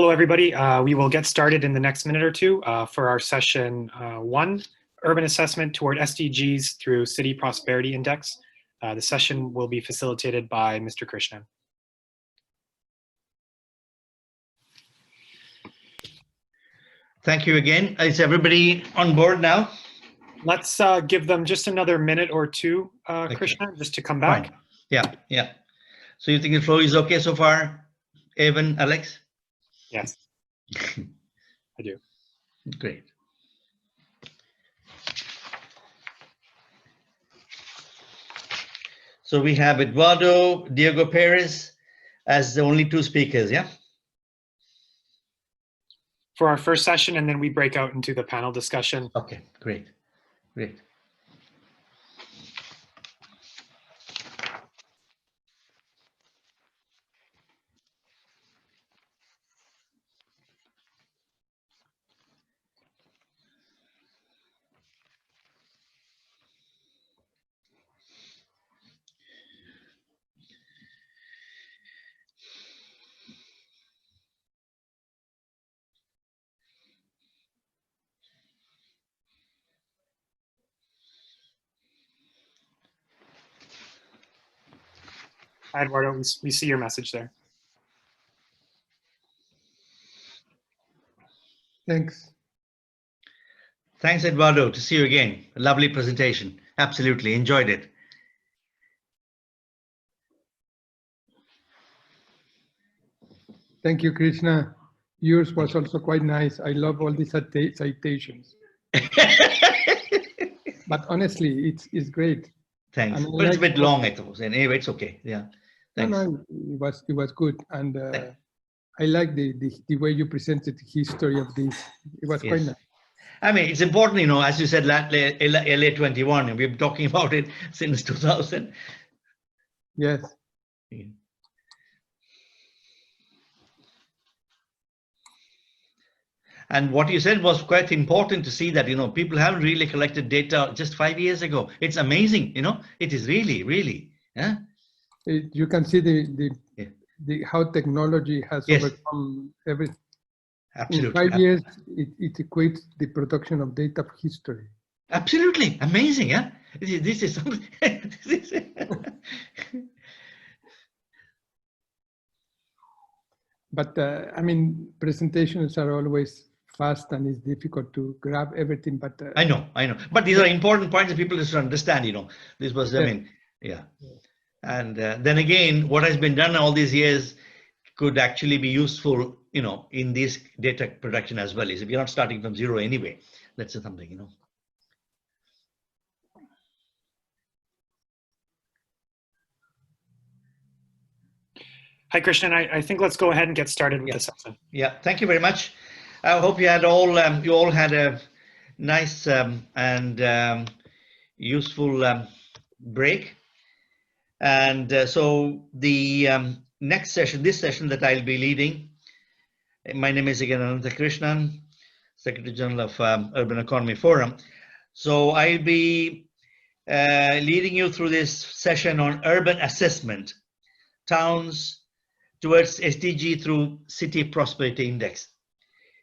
Hello, everybody. We will get started in the next minute or two for our session 1, Urban Assessment toward SDGs through City Prosperity Index. The session will be facilitated by Mr. Krishnan. Thank you again. Is everybody on board now? Let's give them just another minute or two, Krishnan, just to come back. Fine. Yeah. So you think the flow is okay so far, Evan, Alex? Yes, I do. Great. So we have Eduardo, Diego Perez as the only two speakers, yeah? For our first session, and then we break out into the panel discussion. Okay, great. Hi, Eduardo, we see your message there. Thanks. Thanks, Eduardo. To see you again. A lovely presentation. Absolutely enjoyed it. Thank you, Krishna. Yours was also quite nice. I love all these citations. But honestly, it's great. Thanks. But it's a bit long, I suppose. And anyway, it's okay. Yeah. Thanks. No, it was good, and I like the way you presented the history of this. It was quite nice. I mean, it's important, you know, as you said, LA 21, and we've been talking about it since 2000. Yes. Yeah. And what you said was quite important to see that, you know, people haven't really collected data just 5 years ago. It's amazing, you know, it is really, yeah. You can see the how technology has overcome everything. Absolutely. In 5 years, it equates the production of data of history. Absolutely amazing, yeah. This is something. But I mean, presentations are always fast and it's difficult to grab everything. But I know. But these are important points that people just understand. You know, this was. I mean, yeah. And then again, what has been done all these years could actually be useful, you know, in this data production as well. Is if you're not starting from zero anyway. That's something, you know. Hi, Krishnan. I think let's go ahead and get started with the session. Yeah, thank you very much. I hope you had you all had a nice and useful break. And so the next session, this session that I'll be leading, my name is again Ananta Krishnan, Secretary General of Urban Economy Forum. So I'll be leading you through this session on urban assessment, towns towards SDG through City Prosperity Index.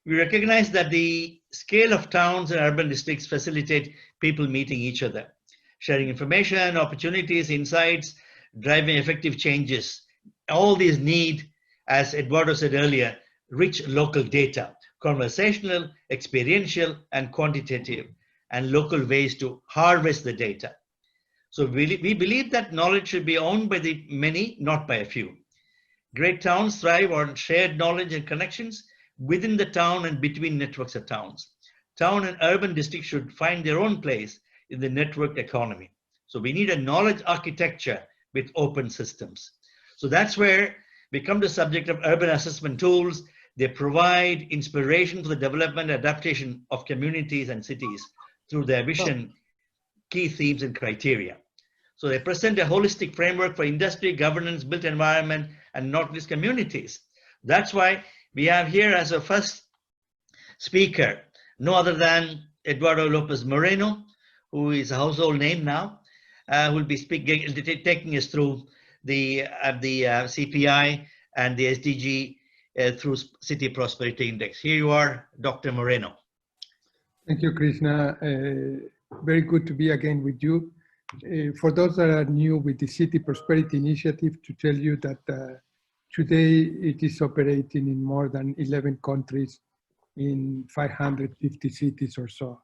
We recognize that the scale of towns and urban districts facilitate people meeting each other, sharing information, opportunities, insights, driving effective changes. All these need, as Eduardo said earlier, rich local data, conversational, experiential, and quantitative, and local ways to harvest the data. So we believe that knowledge should be owned by the many, not by a few. Great towns thrive on shared knowledge and connections within the town and between networks of towns. Town and urban districts should find their own place in the networked economy. So we need a knowledge architecture with open systems. So that's where we come to the subject of urban assessment tools. They provide inspiration for the development and adaptation of communities and cities through their vision, key themes, and criteria. So they present a holistic framework for industry, governance, built environment, and not least communities. That's why we have here as a first speaker, no other than Eduardo Lopez Moreno, who is a household name now, who will be taking us through the CPI and the SDG through City Prosperity Index. Here you are, Dr. Moreno. Thank you, Krishna. Very good to be again with you. For those that are new with the City Prosperity Initiative, to tell you that today it is operating in more than 11 countries in 550 cities or so.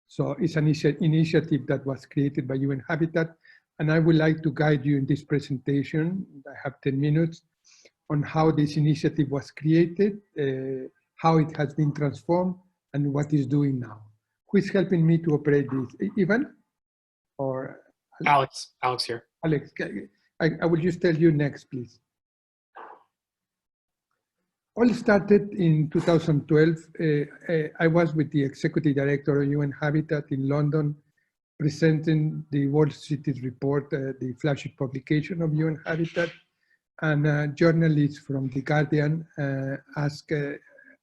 So it's an initiative that was created by UN Habitat, and I would like to guide you in this presentation. I have 10 minutes on how this initiative was created, how it has been transformed, and what it's doing now. Who is helping me to operate this? Ivan or Alex here. Alex, I will just tell you next, please. All started in 2012. I was with the executive director of UN Habitat in London, presenting the World Cities Report, the flagship publication of UN Habitat, and journalists from The Guardian asked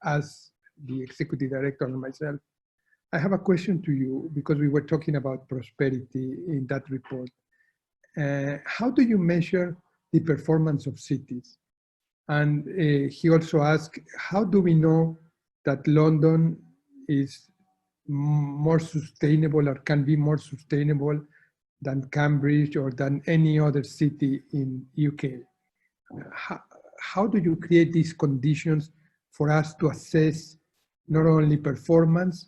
us, the executive director and myself, I have a question to you, because we were talking about prosperity in that report. How do you measure the performance of cities? And he also asked, how do we know that London is more sustainable or can be more sustainable than Cambridge or than any other city in UK? How do you create these conditions for us to assess not only performance,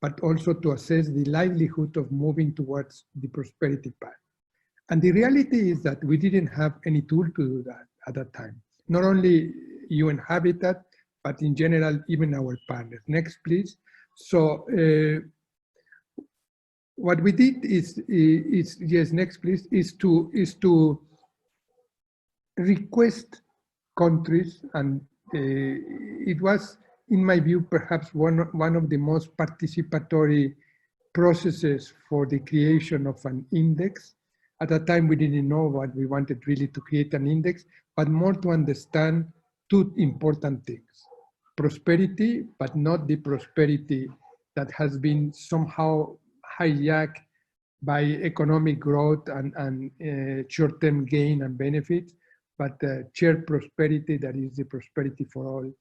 but also to assess the livelihood of moving towards the prosperity path? And the reality is that we didn't have any tool to do that at that time. Not only UN Habitat, but in general, even our partners. Next, please. So what we did is yes, next, please, is to request countries, and it was, in my view, perhaps one of the most participatory processes for the creation of an index. At that time, we didn't know what we wanted really to create an index, but more to understand two important things. Prosperity, but not the prosperity that has been somehow hijacked by economic growth and short-term gain and benefits, but shared prosperity, that is the prosperity for all,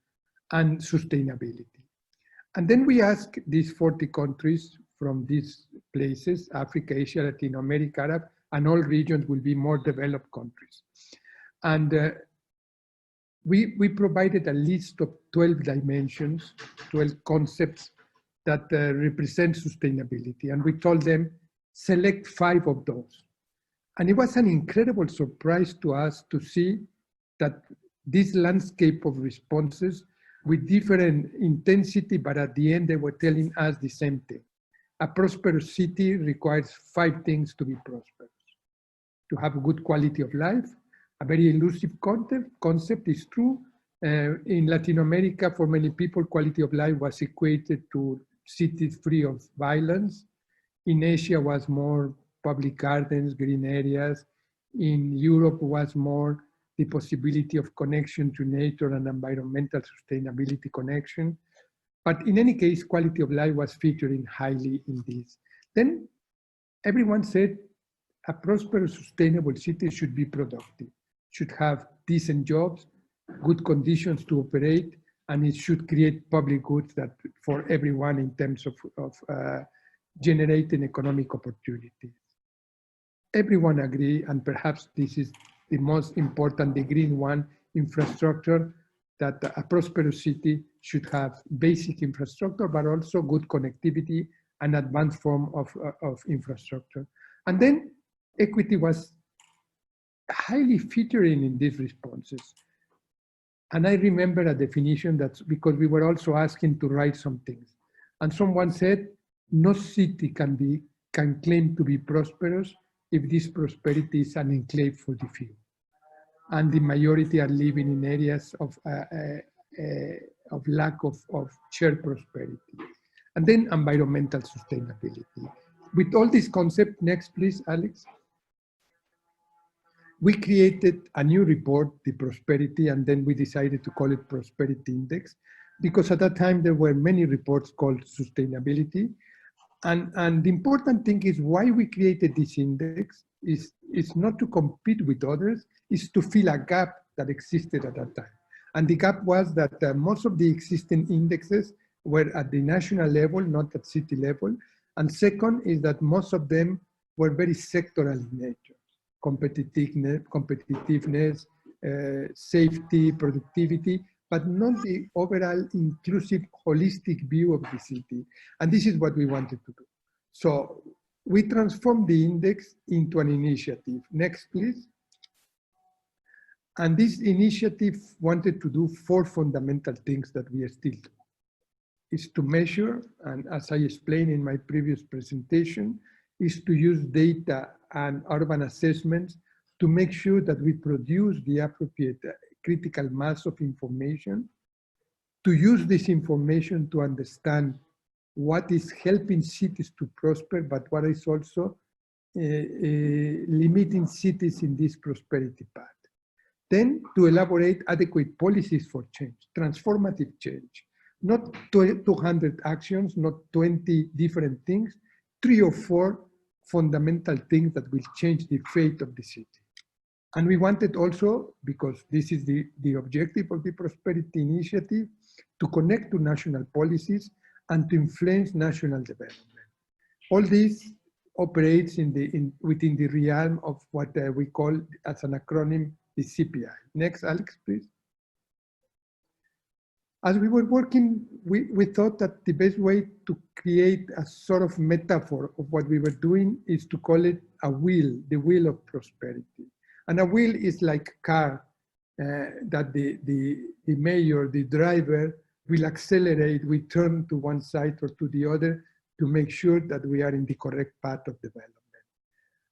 and sustainability. And then we asked these 40 countries from these places, Africa, Asia, Latin America, Arab, and all regions will be more developed countries. And we provided a list of 12 dimensions, 12 concepts that represent sustainability. And we told them, select 5 of those. And it was an incredible surprise to us to see that this landscape of responses with different intensity, but at the end they were telling us the same thing. A prosperous city requires 5 things to be prosperous. To have a good quality of life, a very elusive concept is true. In Latin America, for many people, quality of life was equated to cities free of violence. In Asia was more public gardens, green areas. In Europe was more the possibility of connection to nature and environmental sustainability connection. But in any case, quality of life was featuring highly in this. Then everyone said a prosperous, sustainable city should be productive, should have decent jobs, good conditions to operate, and it should create public goods that for everyone in terms of generating economic opportunities. Everyone agree, and perhaps this is the most important, the green one, infrastructure, that a prosperous city should have basic infrastructure, but also good connectivity and advanced form of infrastructure. And then equity was highly featuring in these responses. And I remember a definition that's because we were also asking to write some things. And someone said, no city can claim to be prosperous if this prosperity is an enclave for the few. And the majority are living in areas of lack of shared prosperity. And then environmental sustainability. With all this concept, next please, Alex. We created a new report, the prosperity, and then we decided to call it Prosperity Index, because at that time there were many reports called sustainability. And the important thing is why we created this index is not to compete with others, is to fill a gap that existed at that time. And the gap was that most of the existing indexes were at the national level, not at city level. And second is that most of them were very sectoral in nature. Competitiveness, safety, productivity, but not the overall inclusive, holistic view of the city. And this is what we wanted to do. So we transformed the index into an initiative. Next, please. And this initiative wanted to do 4 fundamental things that we are still doing. Is to measure, and as I explained in my previous presentation, is to use data and urban assessments to make sure that we produce the appropriate critical mass of information, to use this information to understand what is helping cities to prosper, but what is also limiting cities in this prosperity path. Then to elaborate adequate policies for change, transformative change. Not 200 actions, not 20 different things, 3 or 4 fundamental things that will change the fate of the city. And we wanted also, because this is the objective of the Prosperity Initiative, to connect to national policies and to influence national development. All this operates within the realm of what we call as an acronym, the CPI. Next, Alex, please. As we were working, we thought that the best way to create a sort of metaphor of what we were doing is to call it a wheel, the wheel of prosperity. And a wheel is like a car that the mayor, the driver, will accelerate, we turn to one side or to the other to make sure that we are in the correct path of development.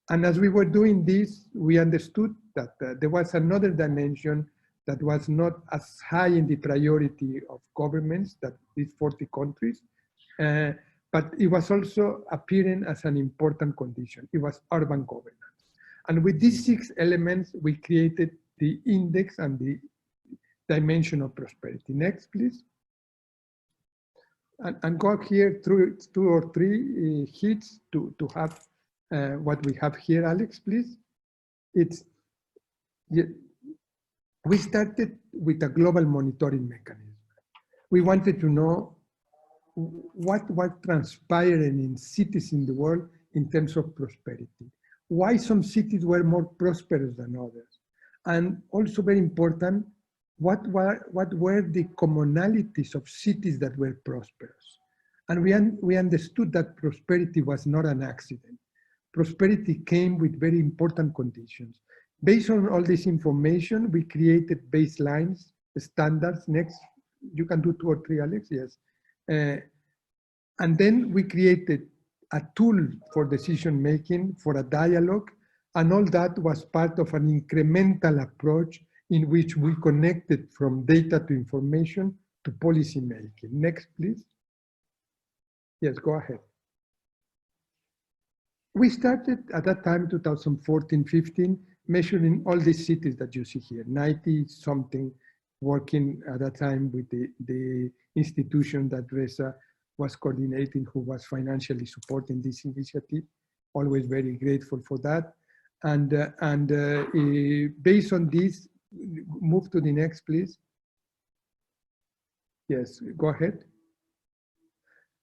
And as we were doing this, we understood that there was another dimension that was not as high in the priority of governments, that these 40 countries, but it was also appearing as an important condition. It was urban governance. And with these 6 elements, we created the index and the dimension of prosperity. Next, please. And go here through 2 or 3 hits to have what we have here, Alex, please. We started with a global monitoring mechanism. We wanted to know what was transpiring in cities in the world in terms of prosperity. Why some cities were more prosperous than others. And also very important, what were the commonalities of cities that were prosperous. And we understood that prosperity was not an accident. Prosperity came with very important conditions. Based on all this information, we created baselines, standards. Next, you can do 2 or 3, Alex, yes. And then we created a tool for decision-making, for a dialogue, and all that was part of an incremental approach in which we connected from data to information to policy making. Next, please. Yes, go ahead. We started at that time, 2014-15, measuring all these cities that you see here, 90-something, working at that time with the institution that Reza was coordinating, who was financially supporting this initiative. Always very grateful for that. And based on this, move to the next, please. Yes, go ahead.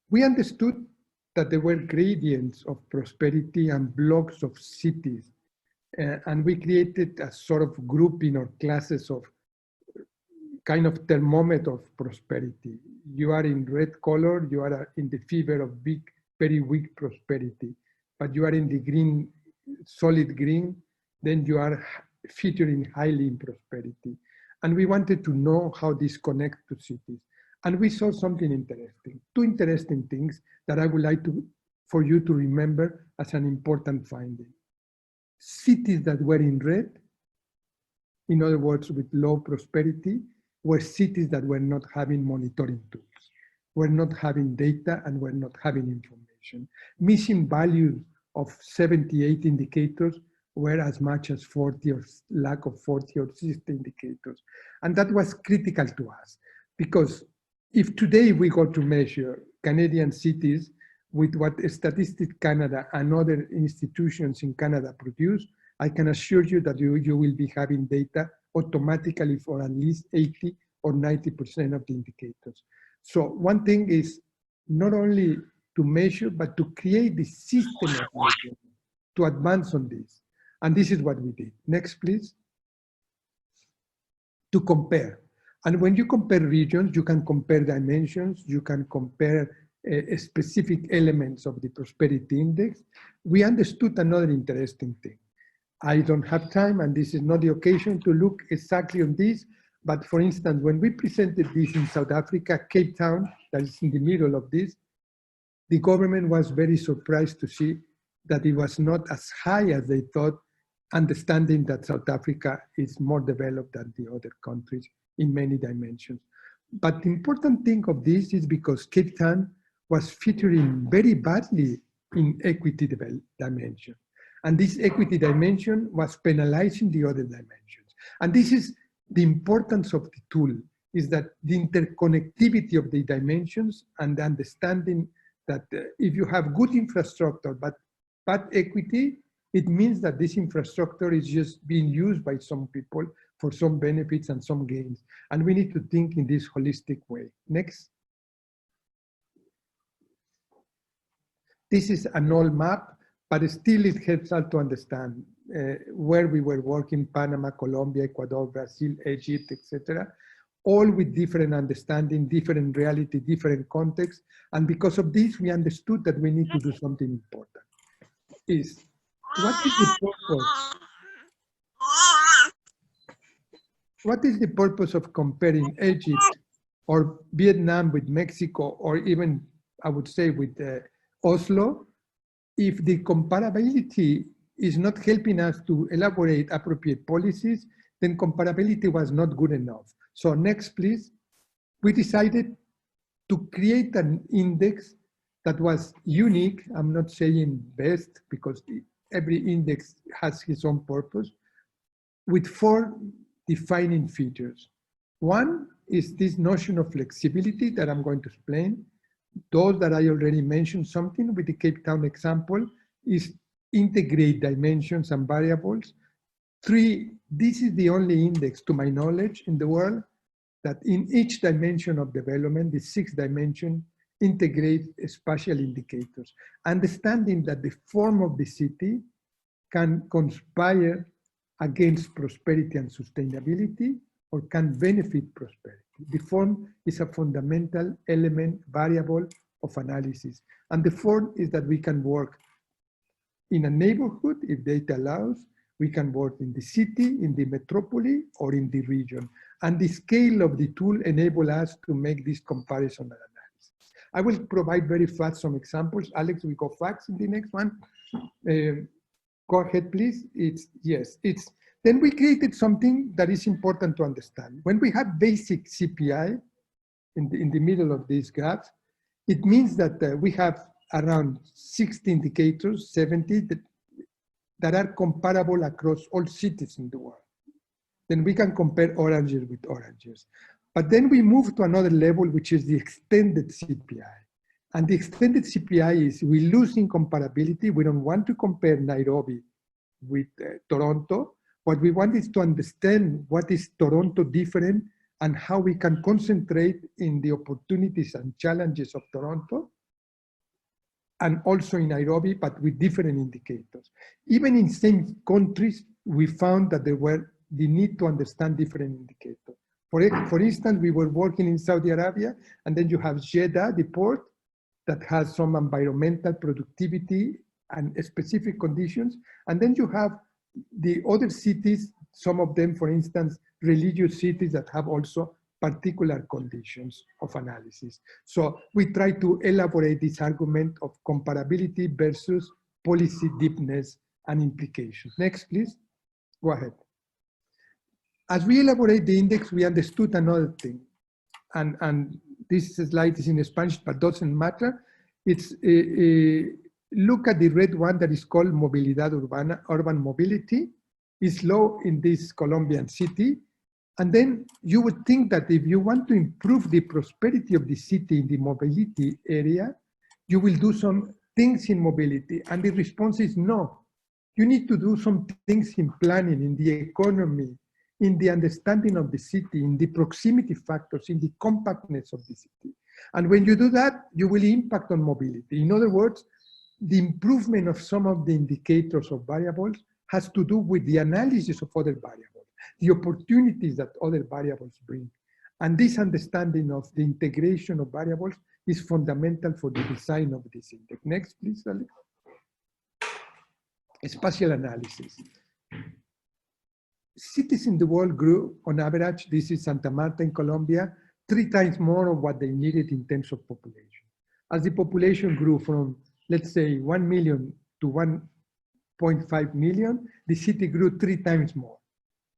We understood that there were gradients of prosperity and blocks of cities. And we created a sort of grouping or classes of kind of thermometer of prosperity. You are in red color, you are in the fever of big, very weak prosperity. But you are in the green, solid green, then you are featuring highly in prosperity. And we wanted to know how this connects to cities. And we saw something interesting, 2 interesting things that I would like for you to remember as an important finding. Cities that were in red, in other words, with low prosperity, were cities that were not having monitoring tools, were not having data, and were not having information. Missing values of 78 indicators were as much as 40 or lack of 40 or 60 indicators. And that was critical to us, because if today we go to measure Canadian cities with what Statistics Canada and other institutions in Canada produce, I can assure you that you will be having data automatically for at least 80 or 90% of the indicators. So one thing is not only to measure, but to create the system of measurement, to advance on this. And this is what we did. Next, please. To compare. And when you compare regions, you can compare dimensions, you can compare specific elements of the prosperity index. We understood another interesting thing. I don't have time, and this is not the occasion to look exactly on this, but for instance, when we presented this in South Africa, Cape Town, that is in the middle of this, the government was very surprised to see that it was not as high as they thought, understanding that South Africa is more developed than the other countries in many dimensions. But the important thing of this is because Cape Town was featuring very badly in equity dimension. And this equity dimension was penalizing the other dimensions. And this is the importance of the tool, is that the interconnectivity of the dimensions and the understanding that if you have good infrastructure but bad equity, it means that this infrastructure is just being used by some people for some benefits and some gains. And we need to think in this holistic way. Next. This is an old map, but still it helps us to understand where we were working: Panama, Colombia, Ecuador, Brazil, Egypt, etc. All with different understanding, different reality, different context. And because of this, we understood that we need to do something important. What is the purpose? What is the purpose of comparing Egypt or Vietnam with Mexico, or even, I would say, with Oslo, if the comparability is not helping us to elaborate appropriate policies? Then comparability was not good enough. So next, please. We decided to create an index that was unique. I'm not saying best, because every index has its own purpose, with 4 defining features. One is this notion of flexibility that I'm going to explain. Those that I already mentioned something with the Cape Town example is integrate dimensions and variables. 3, this is the only index, to my knowledge, in the world that in each dimension of development, the 6th dimension, integrate spatial indicators, understanding that the form of the city can conspire against prosperity and sustainability, or can benefit prosperity. The form is a fundamental element, variable of analysis. And the 4th is that we can work in a neighborhood, if data allows. We can work in the city, in the metropole, or in the region. And the scale of the tool enables us to make this comparison and analysis. I will provide very fast some examples. Alex, we go fast in the next one. Go ahead, please. Then we created something that is important to understand. When we have basic CPI in the middle of this graph, it means that we have around 60 indicators, 70, that are comparable across all cities in the world. Then we can compare oranges with oranges. But then we move to another level, which is the extended CPI. And the extended CPI is we lose in comparability. We don't want to compare Nairobi with Toronto. What we want is to understand what is Toronto different and how we can concentrate in the opportunities and challenges of Toronto, and also in Nairobi, but with different indicators. Even in same countries, we found that there were the need to understand different indicators. For instance, we were working in Saudi Arabia, and then you have Jeddah, the port, that has some environmental productivity and specific conditions. And then you have the other cities, some of them, for instance, religious cities that have also particular conditions of analysis. So we try to elaborate this argument of comparability versus policy deepness and implications. Next, please. Go ahead. As we elaborate the index, we understood another thing. And this slide is in Spanish, but doesn't matter. It's look at the red one that is called Movilidad Urbana, urban mobility. It's low in this Colombian city. And then you would think that if you want to improve the prosperity of the city in the mobility area, you will do some things in mobility. And the response is no. You need to do some things in planning, in the economy, in the understanding of the city, in the proximity factors, in the compactness of the city. And when you do that, you will impact on mobility. In other words, the improvement of some of the indicators of variables has to do with the analysis of other variables, the opportunities that other variables bring. And this understanding of the integration of variables is fundamental for the design of this index. Next, please, Alex. Spatial analysis. Cities in the world grew, on average, this is Santa Marta in Colombia, 3 times more of what they needed in terms of population. As the population grew from, let's say, 1 million to 1.5 million, the city grew 3 times more,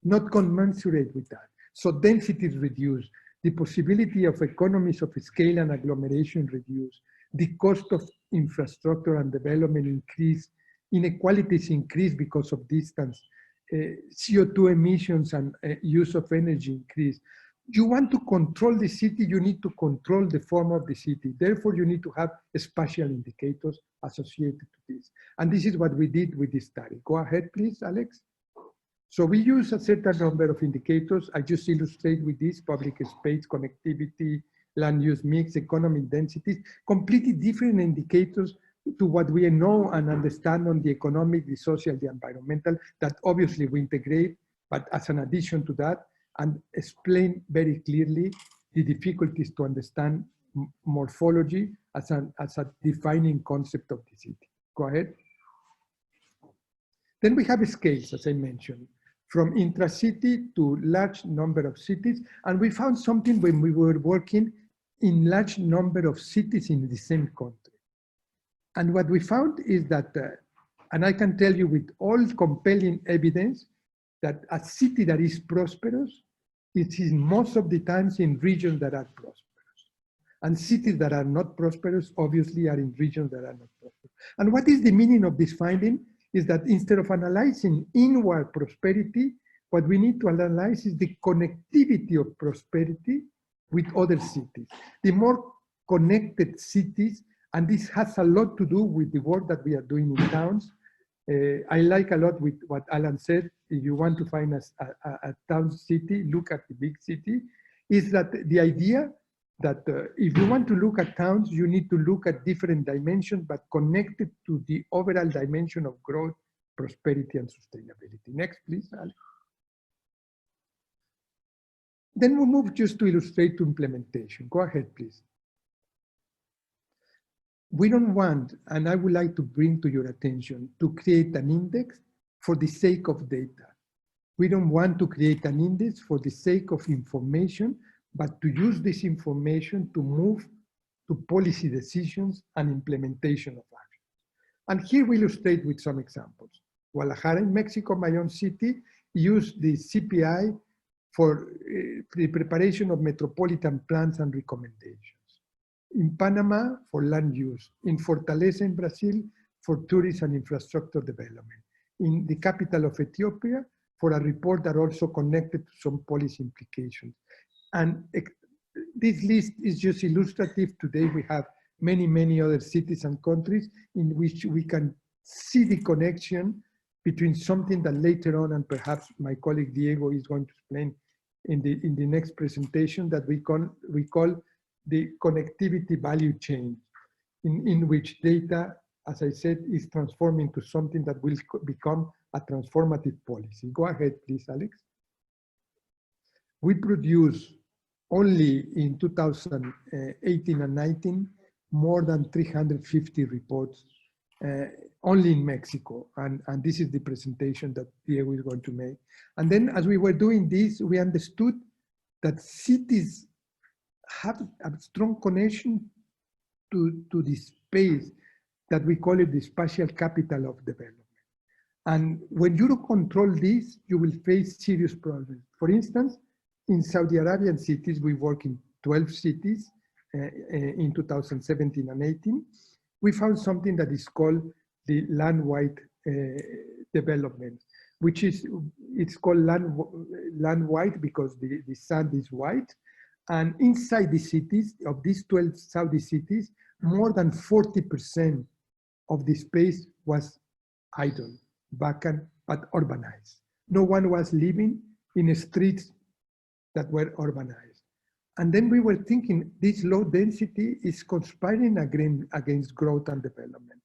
not commensurate with that. So density is reduced, the possibility of economies of scale and agglomeration reduced, the cost of infrastructure and development increased, inequalities increase because of distance, CO2 emissions and use of energy increase. You want to control the city, you need to control the form of the city. Therefore, you need to have spatial indicators associated to this. And this is what we did with this study. Go ahead, please, Alex. So we use a certain number of indicators. I just illustrate with this: public space, connectivity, land use mix, economic densities, completely different indicators to what we know and understand on the economic, the social, the environmental, that obviously we integrate, but as an addition to that, and explain very clearly the difficulties to understand morphology as a defining concept of the city. Go ahead. Then we have scales, as I mentioned, from intra-city to large number of cities. And we found something when we were working in large number of cities in the same country. And what we found is that, and I can tell you with all compelling evidence, that a city that is prosperous, it is most of the times in regions that are prosperous. And cities that are not prosperous, obviously, are in regions that are not prosperous. And what is the meaning of this finding? Is that instead of analyzing inward prosperity, what we need to analyze is the connectivity of prosperity with other cities. The more connected cities, and this has a lot to do with the work that we are doing in towns. I like a lot with what Alan said. If you want to find a town city, look at the big city. Is that the idea that if you want to look at towns, you need to look at different dimensions, but connected to the overall dimension of growth, prosperity, and sustainability. Next, please, Alex. Then we'll move just to illustrate to implementation. Go ahead, please. We don't want, and I would like to bring to your attention, to create an index for the sake of data. We don't want to create an index for the sake of information, but to use this information to move to policy decisions and implementation of action. And here we illustrate with some examples. Guadalajara in Mexico, my own city, used the CPI for the preparation of metropolitan plans and recommendations. In Panama, for land use. In Fortaleza in Brazil, for tourism and infrastructure development. In the capital of Ethiopia, for a report that also connected to some policy implications. And this list is just illustrative. Today we have many, many other cities and countries in which we can see the connection between something that later on, and perhaps my colleague Diego is going to explain in the next presentation, that we call the connectivity value chain, in which data, as I said, is transforming to something that will become a transformative policy. Go ahead, please, Alex. We produce only in 2018 and 19, more than 350 reports, only in Mexico. And this is the presentation that Diego is going to make. And then as we were doing this, we understood that cities have a strong connection to the space that we call it the spatial capital of development. And when you don't control this, you will face serious problems. For instance, in Saudi Arabian cities, we work in 12 cities in 2017 and 18. We found something that is called the land-wide development, which is, it's called land-wide because the sand is white. And inside the cities, of these 12 Saudi cities, more than 40% of the space was idle, vacant, but urbanized. No one was living in streets that were urbanized. And then we were thinking this low density is conspiring against growth and development.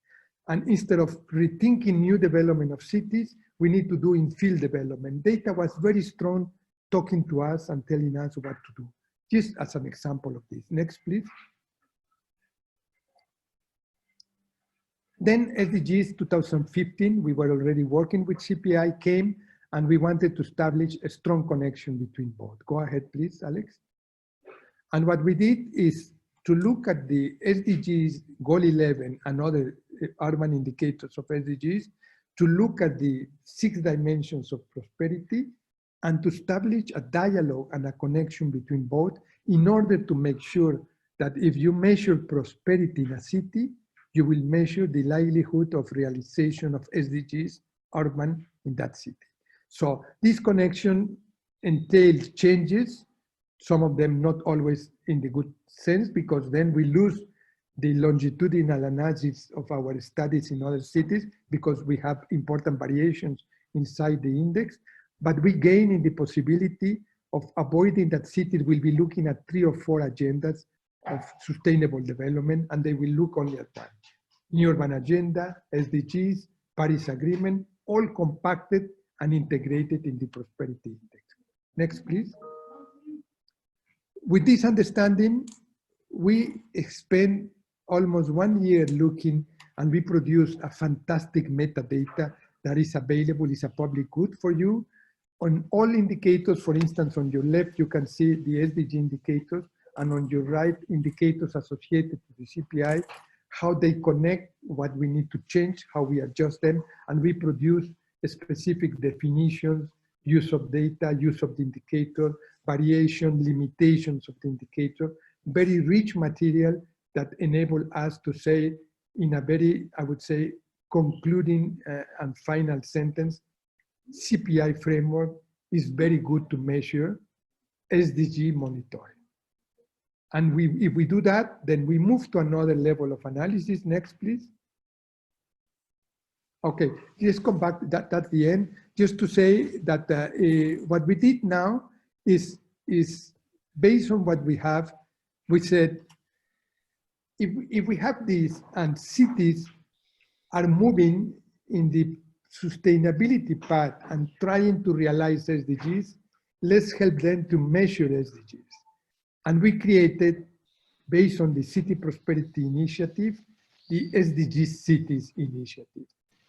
And instead of rethinking new development of cities, we need to do infill development. Data was very strong, talking to us and telling us what to do. Just as an example of this. Next, please. Then SDGs 2015, we were already working with CPI, came, and we wanted to establish a strong connection between both. Go ahead, please, Alex. And what we did is to look at the SDGs, Goal 11, and other urban indicators of SDGs, to look at the 6 dimensions of prosperity, and to establish a dialogue and a connection between both in order to make sure that if you measure prosperity in a city, you will measure the likelihood of realization of SDGs urban in that city. So this connection entails changes, some of them not always in the good sense, because then we lose the longitudinal analysis of our studies in other cities because we have important variations inside the index, but we gain in the possibility of avoiding that cities will be looking at 3 or 4 agendas of sustainable development, and they will look only at one. New Urban Agenda, SDGs, Paris Agreement, all compacted and integrated in the Prosperity Index. Next, please. With this understanding, we spent almost 1 year looking, and we produced a fantastic metadata that is available, is a public good for you. On all indicators, for instance, on your left, you can see the SDG indicators, and on your right, indicators associated to the CPI, how they connect, what we need to change, how we adjust them, and we produce specific definitions, use of data, use of the indicator, variation, limitations of the indicator, very rich material that enable us to say in a very, I would say, concluding and final sentence, CPI framework is very good to measure SDG monitoring. And if we do that, then we move to another level of analysis. Next, please. Okay, just come back, that's the end. Just to say that what we did now is based on what we have, we said, if we have this and cities are moving in the sustainability path and trying to realize SDGs, let's help them to measure SDGs. And we created, based on the City Prosperity Initiative, the SDG Cities Initiative.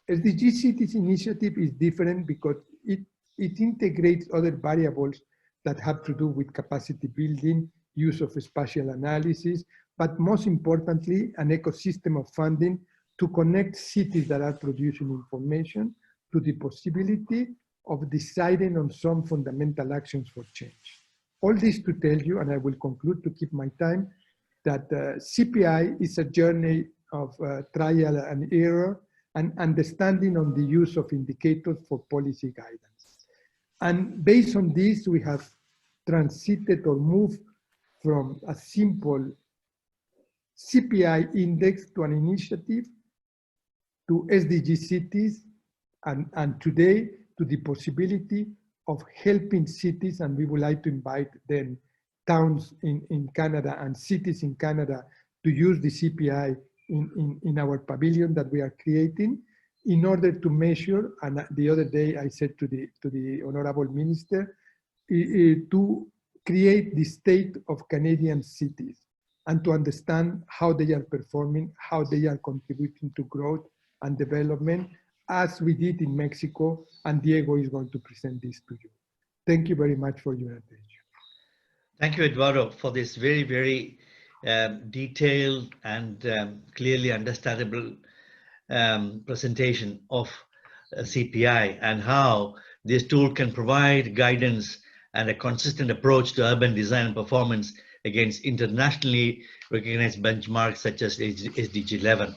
SDG Cities Initiative is different because it integrates other variables that have to do with capacity building, use of spatial analysis, but most importantly, an ecosystem of funding to connect cities that are producing information to the possibility of deciding on some fundamental actions for change. All this to tell you, and I will conclude to keep my time, that CPI is a journey of trial and error and understanding on the use of indicators for policy guidance. And based on this, we have transited or moved from a simple CPI index to an initiative, to SDG cities, and today to the possibility of helping cities, and we would like to invite then towns in Canada and cities in Canada to use the CPI in our pavilion that we are creating in order to measure, and the other day I said to the Honorable Minister, to create the state of Canadian cities and to understand how they are performing, how they are contributing to growth and development, as we did in Mexico, and Diego is going to present this to you. Thank you very much for your attention. Thank you, Eduardo, for this very, very detailed and clearly understandable presentation of CPI and how this tool can provide guidance and a consistent approach to urban design and performance against internationally recognized benchmarks such as SDG 11.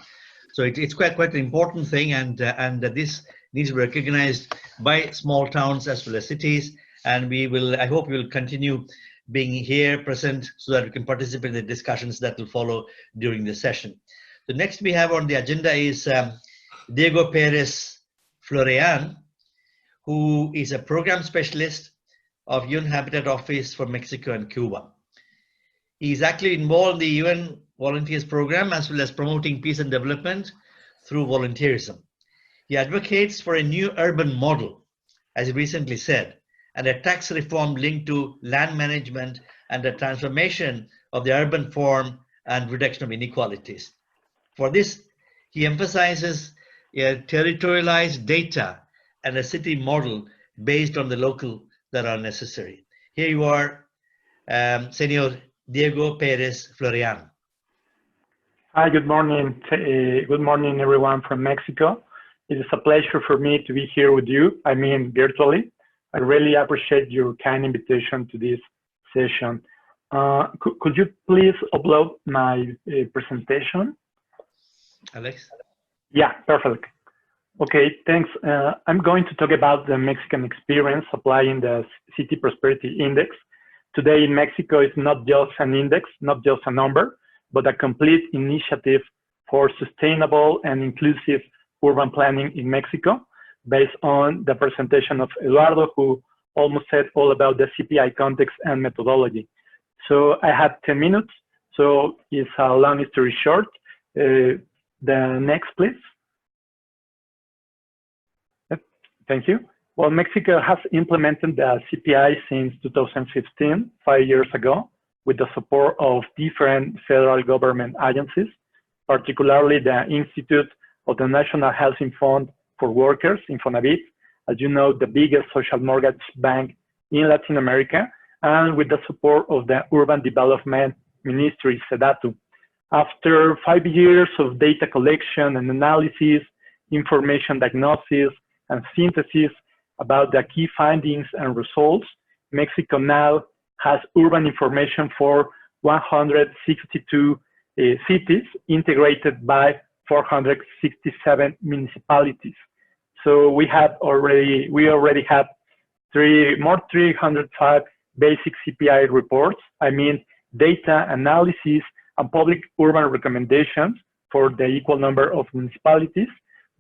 So it's quite an important thing, and this needs to be recognized by small towns as well as cities. And I hope we will continue being here present so that we can participate in the discussions that will follow during the session. The next we have on the agenda is Diego Perez Florean, who is a program specialist of UN Habitat Office for Mexico and Cuba. He is actively involved in the UN Volunteers Program as well as promoting peace and development through volunteerism. He advocates for a new urban model, as he recently said, and a tax reform linked to land management and the transformation of the urban form and reduction of inequalities. For this, he emphasizes a territorialized data and a city model based on the local that are necessary. Here you are, Senor Diego Perez Florian. Hi, good morning. Good morning, everyone from Mexico. It is a pleasure for me to be here with you, virtually. I really appreciate your kind invitation to this session. Could you please upload my presentation? Alex? Yeah, perfect. Okay, thanks. I'm going to talk about the Mexican experience applying the City Prosperity Index. Today in Mexico, it's not just an index, not just a number, but a complete initiative for sustainable and inclusive urban planning in Mexico, based on the presentation of Eduardo, who almost said all about the CPI context and methodology. So I have 10 minutes, so it's a long story short. The next, please. Thank you. Well, Mexico has implemented the CPI since 2015, 5 years ago, with the support of different federal government agencies, particularly the Institute of the National Housing Fund for Workers, Infonavit, as you know, the biggest social mortgage bank in Latin America, and with the support of the Urban Development Ministry, SEDATU. After 5 years of data collection and analysis, information diagnosis, and synthesis about the key findings and results, Mexico now has urban information for 162 cities integrated by 467 municipalities. So we already have 305 basic CPI reports. Data analysis and public urban recommendations for the equal number of municipalities,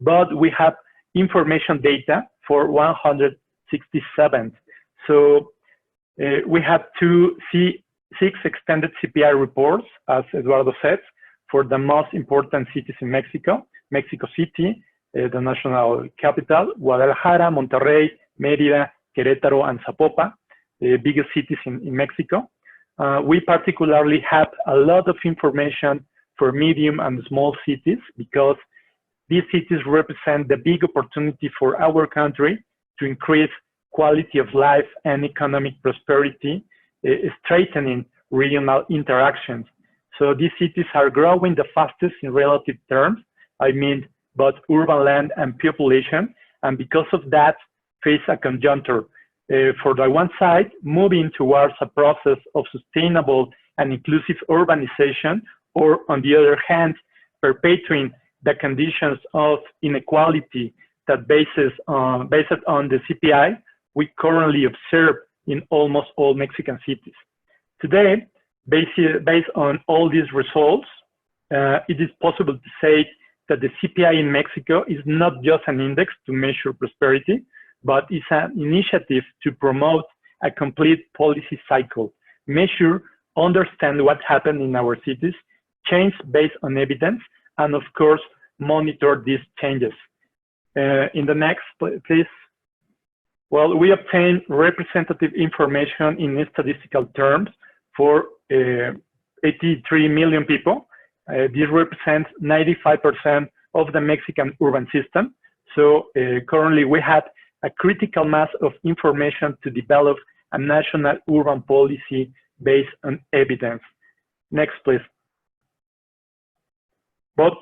but we have information data for 167. So we have 6 extended CPI reports, as Eduardo said, for the most important cities in Mexico: Mexico City, the national capital, Guadalajara, Monterrey, Mérida, Querétaro, and Zapopan, the biggest cities in Mexico. We particularly have a lot of information for medium and small cities because these cities represent the big opportunity for our country to increase quality of life and economic prosperity, strengthening regional interactions. So these cities are growing the fastest in relative terms, both urban land and population, and because of that, face a conjuncture. For the one side, moving towards a process of sustainable and inclusive urbanization, or on the other hand, perpetuating the conditions of inequality that based on the CPI we currently observe in almost all Mexican cities. Today, based on all these results, it is possible to say that the CPI in Mexico is not just an index to measure prosperity, but it's an initiative to promote a complete policy cycle, measure, understand what happened in our cities, change based on evidence, and of course, monitor these changes. In the next, please. Well, we obtain representative information in statistical terms for 83 million people. This represents 95% of the Mexican urban system. So currently we have a critical mass of information to develop a national urban policy based on evidence. Next, please. But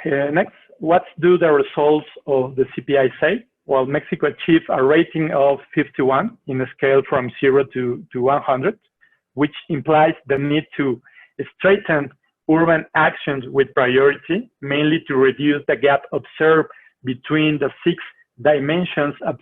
next, what do the results of the CPI say? Well, Mexico achieved a rating of 51 in a scale from 0 to 100, which implies the need to strengthen urban actions with priority, mainly to reduce the gap observed between the 6 dimensions of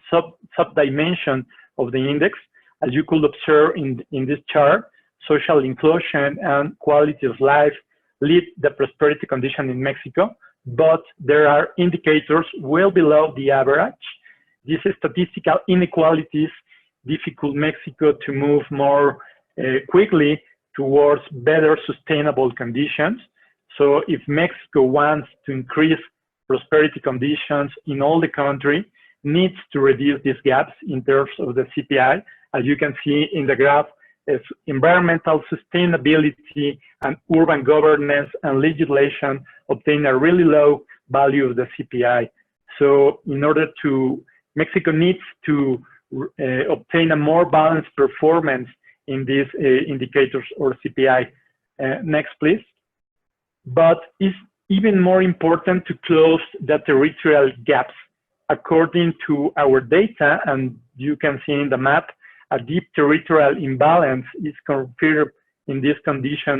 sub-dimension of the index. As you could observe in this chart, social inclusion and quality of life lead the prosperity condition in Mexico, but there are indicators well below the average. These statistical inequalities difficult Mexico to move more quickly towards better sustainable conditions. So if Mexico wants to increase prosperity conditions in all the country, needs to reduce these gaps in terms of the CPI. As you can see in the graph, is environmental sustainability and urban governance and legislation obtain a really low value of the CPI. So in order to, Mexico needs to obtain a more balanced performance in these indicators or CPI. Next, please. But it's even more important to close the territorial gaps. According to our data, and you can see in the map, a deep territorial imbalance is confirmed in this condition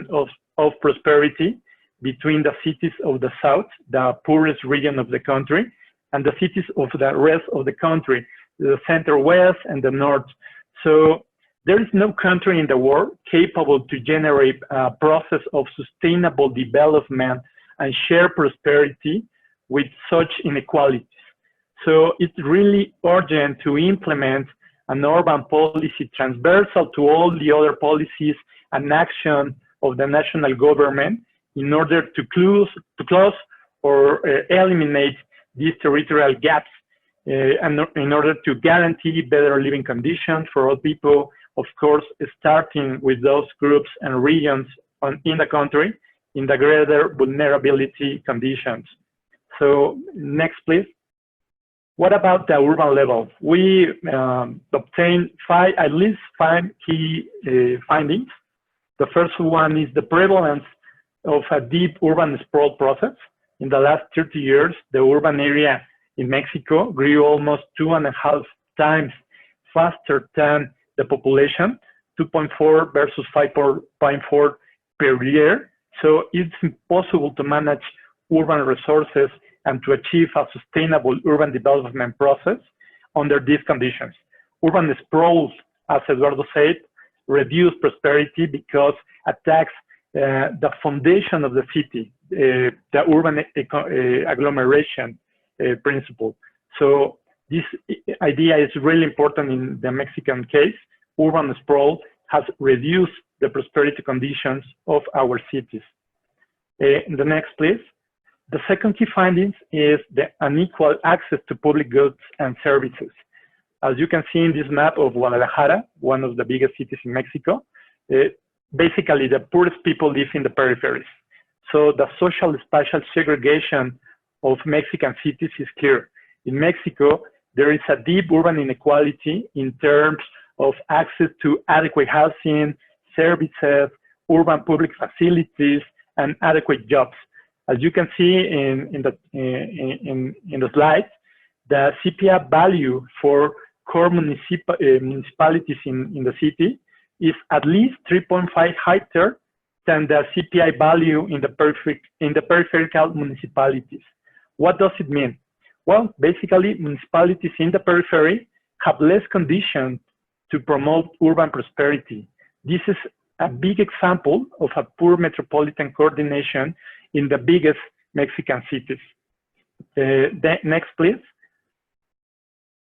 of prosperity between the cities of the south, the poorest region of the country, and the cities of the rest of the country, the center west and the north. So there is no country in the world capable to generate a process of sustainable development and share prosperity with such inequalities. So it's really urgent to implement an urban policy transversal to all the other policies and action of the national government in order to close or eliminate these territorial gaps and in order to guarantee better living conditions for all people, of course, starting with those groups and regions in the country in the greater vulnerability conditions. So next, please. What about the urban level? We obtained at least five key findings. The first one is the prevalence of a deep urban sprawl process. In the last 30 years, the urban area in Mexico grew almost 2.5 times faster than the population, 2.4 versus 5.4 per year. So it's impossible to manage urban resources and to achieve a sustainable urban development process under these conditions. Urban sprawls, as Eduardo said, reduce prosperity because attacks the foundation of the city, the urban agglomeration principle. So this idea is really important in the Mexican case. Urban sprawl has reduced the prosperity conditions of our cities. The next, please. The second key findings is the unequal access to public goods and services. As you can see in this map of Guadalajara, one of the biggest cities in Mexico, basically the poorest people live in the peripheries. So the social spatial segregation of Mexican cities is clear. In Mexico, there is a deep urban inequality in terms of access to adequate housing, services, urban public facilities, and adequate jobs. As you can see in the slides, the CPI value for core municipalities in the city is at least 3.5 higher than the CPI value in the peripheral municipalities. What does it mean? Well, basically, municipalities in the periphery have less conditions to promote urban prosperity. This is a big example of a poor metropolitan coordination in the biggest Mexican cities. Next, please.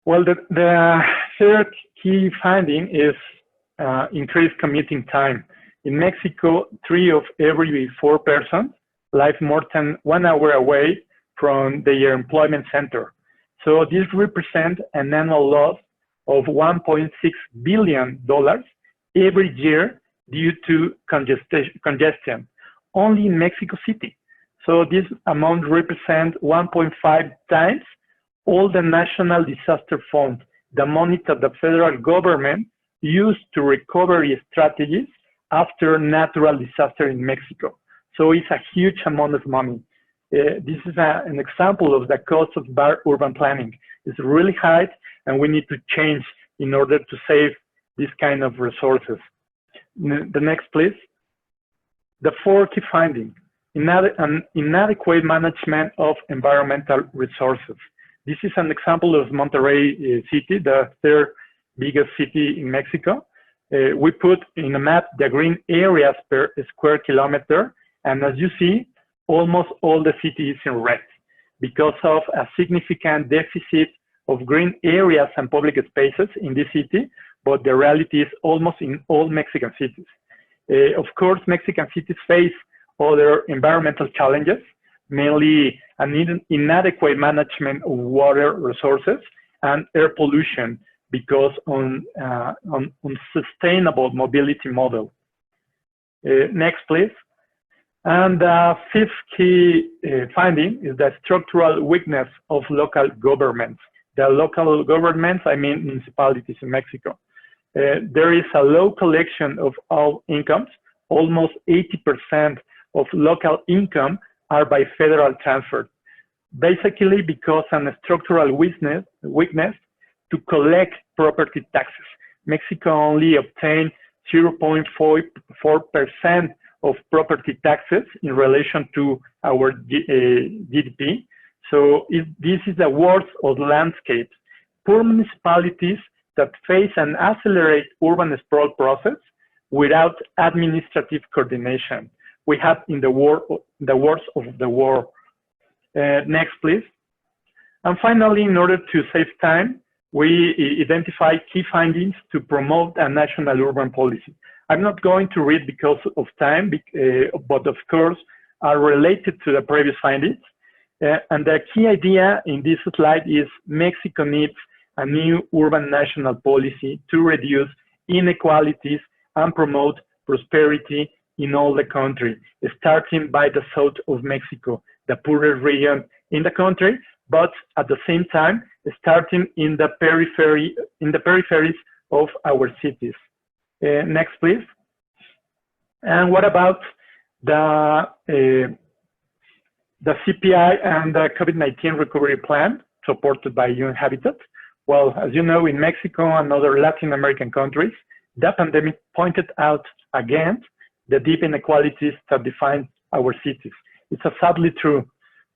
Well, the third key finding is increased commuting time. In Mexico, 3 of every 4 persons live more than 1 hour away from their employment center. So this represents an annual loss of $1.6 billion every year due to congestion, only in Mexico City. So this amount represents 1.5 times all the National Disaster Fund, the money that the federal government used to recovery strategies after natural disaster in Mexico. So it's a huge amount of money. This is an example of the cost of bad urban planning. It's really high, and we need to change in order to save this kind of resources. The next, please. The fourth key finding, inadequate management of environmental resources. This is an example of Monterrey City, the third biggest city in Mexico. We put in a map the green areas per square kilometer, and as you see, almost all the city is in red because of a significant deficit of green areas and public spaces in this city, but the reality is almost in all Mexican cities. Of course, Mexican cities face other environmental challenges, mainly an inadequate management of water resources and air pollution because on sustainable mobility model. Next, please. And the fifth key finding is the structural weakness of local governments. The local governments, I mean municipalities in Mexico. There is a low collection of all incomes. Almost 80% of local income are by federal transfer, basically because of a structural weakness to collect property taxes. Mexico only obtained 0.4% of property taxes in relation to our GDP. So this is the worst of landscapes. Poor municipalities that face an accelerated urban sprawl process without administrative coordination. We have in the worst of the war. Next, please. And finally, in order to save time, we identify key findings to promote a national urban policy. I'm not going to read because of time, but of course are related to the previous findings. And the key idea in this slide is Mexico needs a new urban national policy to reduce inequalities and promote prosperity in all the country, starting by the south of Mexico, the poorest region in the country, but at the same time, starting in the peripheries of our cities. Next, please. And what about the CPI and the COVID-19 recovery plan supported by UN Habitat? Well, as you know, in Mexico and other Latin American countries, the pandemic pointed out again the deep inequalities that define our cities. It's sadly true,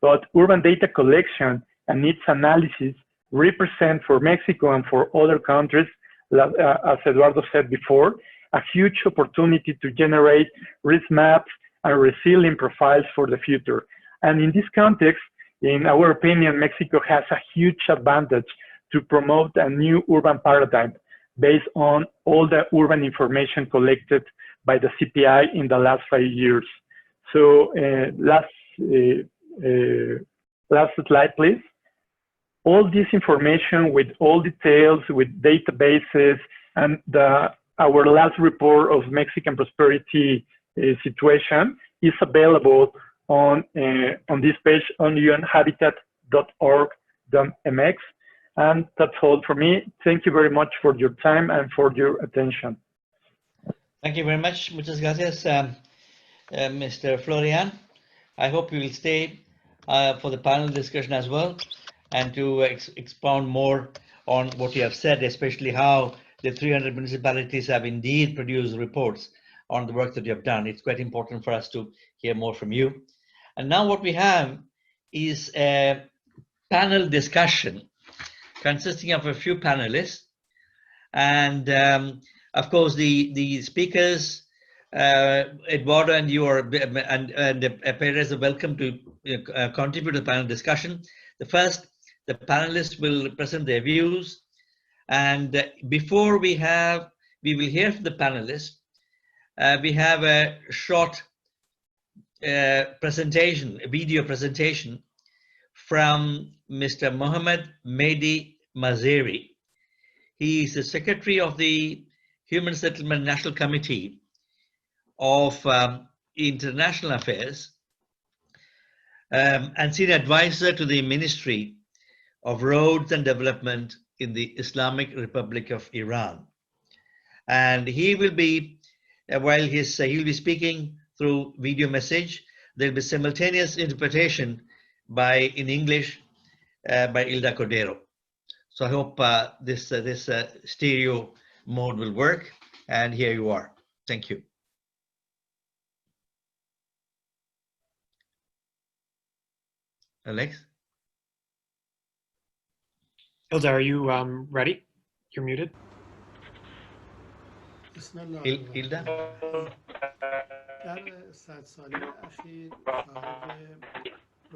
but urban data collection and its analysis represent for Mexico and for other countries, as Eduardo said before, a huge opportunity to generate risk maps and resilient profiles for the future. And in this context, in our opinion, Mexico has a huge advantage to promote a new urban paradigm based on all the urban information collected by the CPI in the last 5 years. So last slide, please. All this information with all details, with databases, and our last report of Mexican prosperity situation is available on this page on unhabitat.org.mx. And that's all for me. Thank you very much for your time and for your attention. Thank you very much. Muchas gracias, Mr. Florian. I hope you will stay for the panel discussion as well, and to expound more on what you have said, especially how the 300 municipalities have indeed produced reports on the work that you have done. It's quite important for us to hear more from you. And now what we have is a panel discussion consisting of a few panelists. And of course, the speakers, Eduardo and you are, and Perez are welcome to contribute to the panel discussion. The panelists will present their views. And before we will hear from the panelists, we have a short presentation, a video presentation from Mr. Mohammed Mehdi Mazeri. He is the Secretary of the Human Settlement National Committee of International Affairs and Senior Advisor to the Ministry of Roads and Development in the Islamic Republic of Iran. And he will be, while he'll be speaking through video message, there'll be simultaneous interpretation in English by Hilda Cordero. So I hope this stereo mode will work, and here you are. Thank you. Alex? Hilda, are you ready? You're muted. Hilda?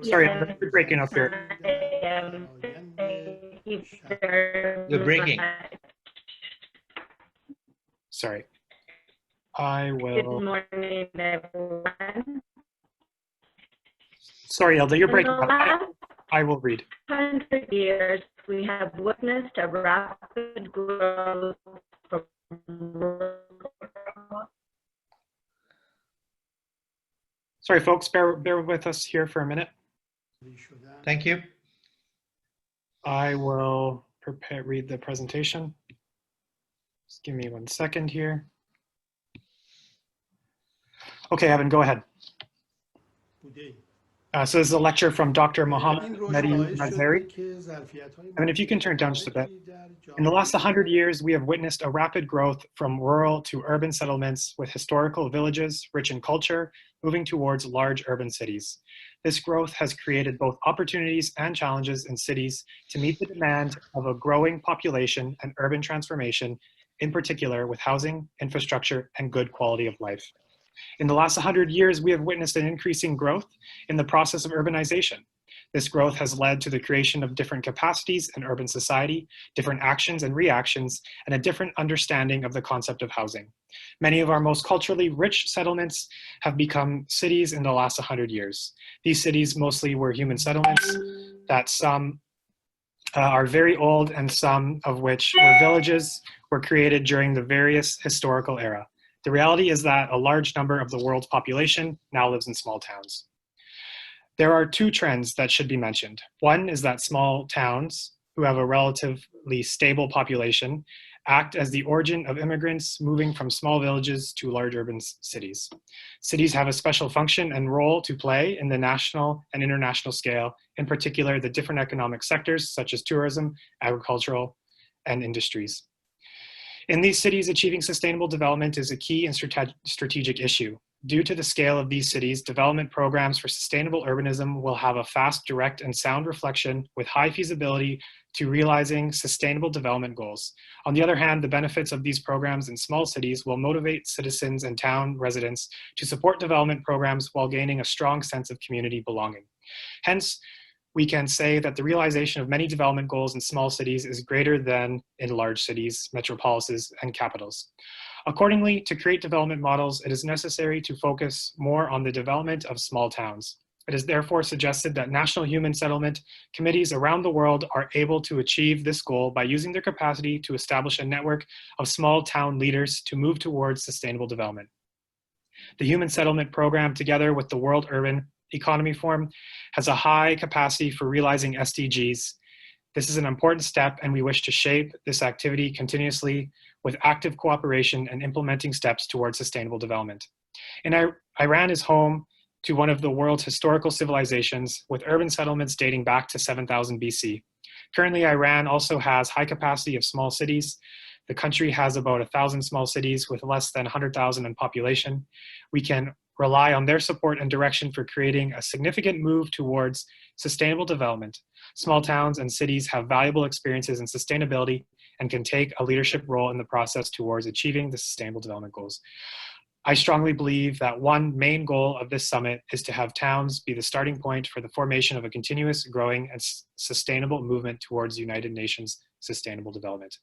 Sorry, you're breaking up here. You're breaking. sorry. I Good will. morning, everyone. Sorry, Elda, you're In breaking the up. last I will read. 100 years, we have witnessed a rapid growth from Sorry, folks, bear with us here for a minute. Thank you. I will read the presentation. Just give me 1 second here. Okay, Evan, go ahead. So this is a lecture from Dr. Mohammed Mehdi Mazhari. I mean, if you can turn down just a bit. In the last 100 years, we have witnessed a rapid growth from rural to urban settlements with historical villages, rich in culture, moving towards large urban cities. This growth has created both opportunities and challenges in cities to meet the demand of a growing population and urban transformation, in particular with housing, infrastructure, and good quality of life. In the last 100 years, we have witnessed an increasing growth in the process of urbanization. This growth has led to the creation of different capacities in urban society, different actions and reactions, and a different understanding of the concept of housing. Many of our most culturally rich settlements have become cities in the last 100 years. These cities mostly were human settlements that some are very old and some of which were villages were created during the various historical era. The reality is that a large number of the world's population now lives in small towns. There are two trends that should be mentioned. One is that small towns, who have a relatively stable population, act as the origin of immigrants moving from small villages to large urban cities. Cities have a special function and role to play in the national and international scale, in particular the different economic sectors such as tourism, agricultural, and industries. In these cities, achieving sustainable development is a key and strategic issue. Due to the scale of these cities, development programs for sustainable urbanism will have a fast, direct, and sound reflection with high feasibility to realizing sustainable development goals. On the other hand, the benefits of these programs in small cities will motivate citizens and town residents to support development programs while gaining a strong sense of community belonging. Hence, we can say that the realization of many development goals in small cities is greater than in large cities, metropolises, and capitals. Accordingly, to create development models, it is necessary to focus more on the development of small towns. It is therefore suggested that national human settlement committees around the world are able to achieve this goal by using their capacity to establish a network of small town leaders to move towards sustainable development. The Human Settlement Program, together with the World Urban Economy Forum, has a high capacity for realizing SDGs. This is an important step, and we wish to shape this activity continuously with active cooperation and implementing steps towards sustainable development. Iran is home to one of the world's historical civilizations, with urban settlements dating back to 7000 BC. Currently, Iran also has high capacity of small cities. The country has about 1,000 small cities with less than 100,000 in population. We can rely on their support and direction for creating a significant move towards sustainable development. Small towns and cities have valuable experiences in sustainability and can take a leadership role in the process towards achieving the sustainable development goals. I strongly believe that one main goal of this summit is to have towns be the starting point for the formation of a continuous, growing, and sustainable movement towards United Nations sustainable development.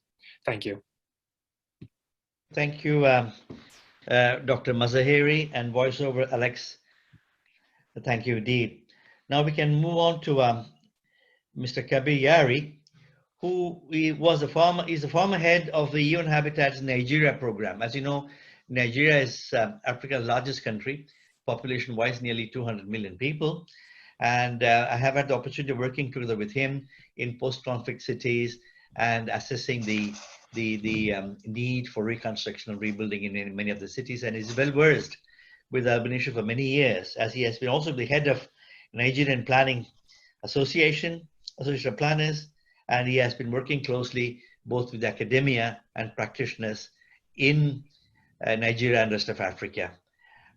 Thank you. Thank you, Dr. Mazaheri and voiceover Alex. Thank you indeed. Now we can move on to Mr. Kabir Yari, who is the former head of the UN Habitat's Nigeria program. As you know, Nigeria is Africa's largest country, population-wise nearly 200 million people. And I have had the opportunity of working together with him in post-conflict cities and assessing the need for reconstruction and rebuilding in many of the cities, and is well versed with urban issues for many years, as he has been also the head of Nigerian Planning Association of Planners, and he has been working closely both with academia and practitioners in Nigeria and rest of Africa.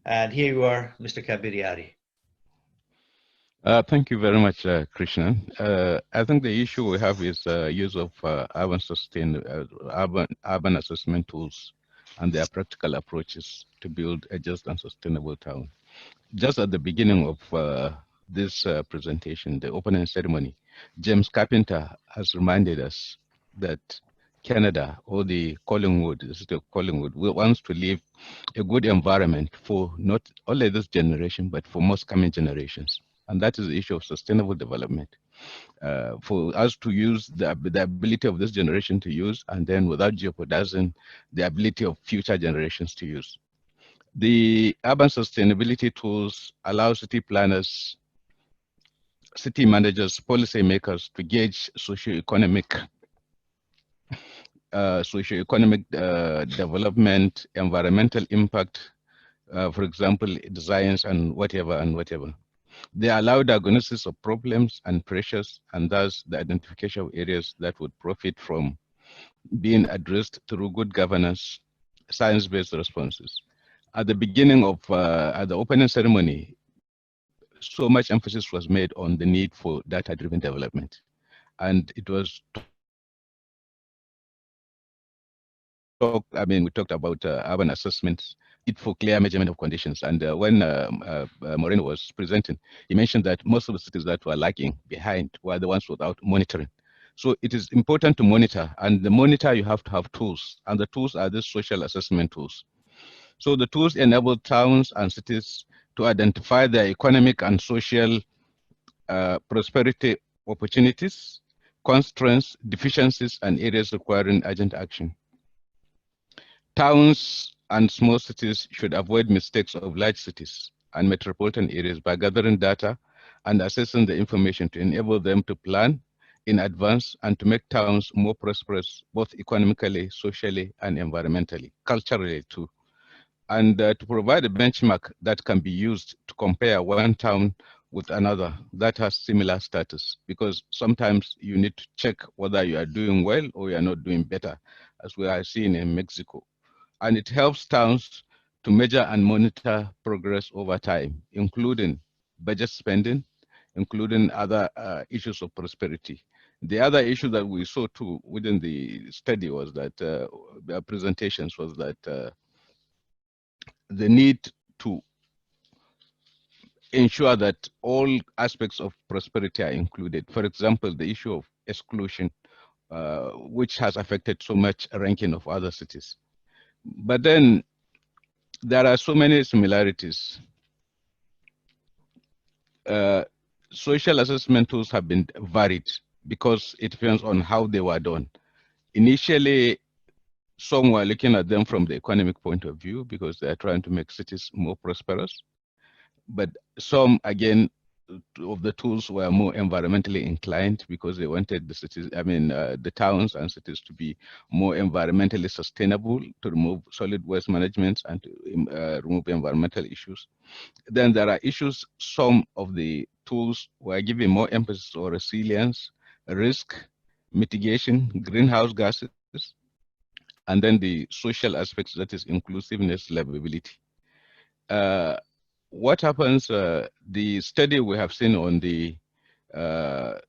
And here you are, Mr. Kabir Yari. Thank you very much, Krishna. I think the issue we have is use of urban assessment tools and their practical approaches to build a just and sustainable town. Just at the beginning of this presentation, the opening ceremony, James Carpenter has reminded us that Canada or the Collingwood, the city of Collingwood, wants to leave a good environment for not only this generation, but for most coming generations. And that is the issue of sustainable development. For us to use the ability of this generation to use, and then without jeopardizing the ability of future generations to use. The urban sustainability tools allow city planners, city managers, policymakers to gauge socioeconomic development, environmental impact, for example, designs and whatever. They allow diagnosis of problems and pressures, and thus the identification of areas that would profit from being addressed through good governance, science-based responses. At the beginning of, at the opening ceremony, so much emphasis was made on the need for data-driven development. And it was we talked about urban assessments, it for clear measurement of conditions. And when Moreno was presenting, he mentioned that most of the cities that were lagging behind were the ones without monitoring. So it is important to monitor, and the monitor you have to have tools, and the tools are the social assessment tools. So the tools enable towns and cities to identify their economic and social prosperity opportunities, constraints, deficiencies, and areas requiring urgent action. Towns and small cities should avoid mistakes of large cities and metropolitan areas by gathering data and assessing the information to enable them to plan in advance and to make towns more prosperous, both economically, socially, and environmentally, culturally too. And to provide a benchmark that can be used to compare one town with another that has similar status, because sometimes you need to check whether you are doing well or you are not doing better, as we are seeing in Mexico. And it helps towns to measure and monitor progress over time, including budget spending, including other issues of prosperity. The other issue that we saw too within the study was that, the presentations was that the need to ensure that all aspects of prosperity are included. For example, the issue of exclusion, which has affected so much ranking of other cities. But then there are so many similarities. Social assessment tools have been varied because it depends on how they were done. Initially, some were looking at them from the economic point of view because they are trying to make cities more prosperous. But some, again, of the tools were more environmentally inclined because they wanted the cities, the towns and cities to be more environmentally sustainable, to remove solid waste management and to remove environmental issues. Then there are issues, some of the tools were giving more emphasis on resilience, risk, mitigation, greenhouse gases, and then the social aspects, that is inclusiveness, livability. What happens, the study we have seen on the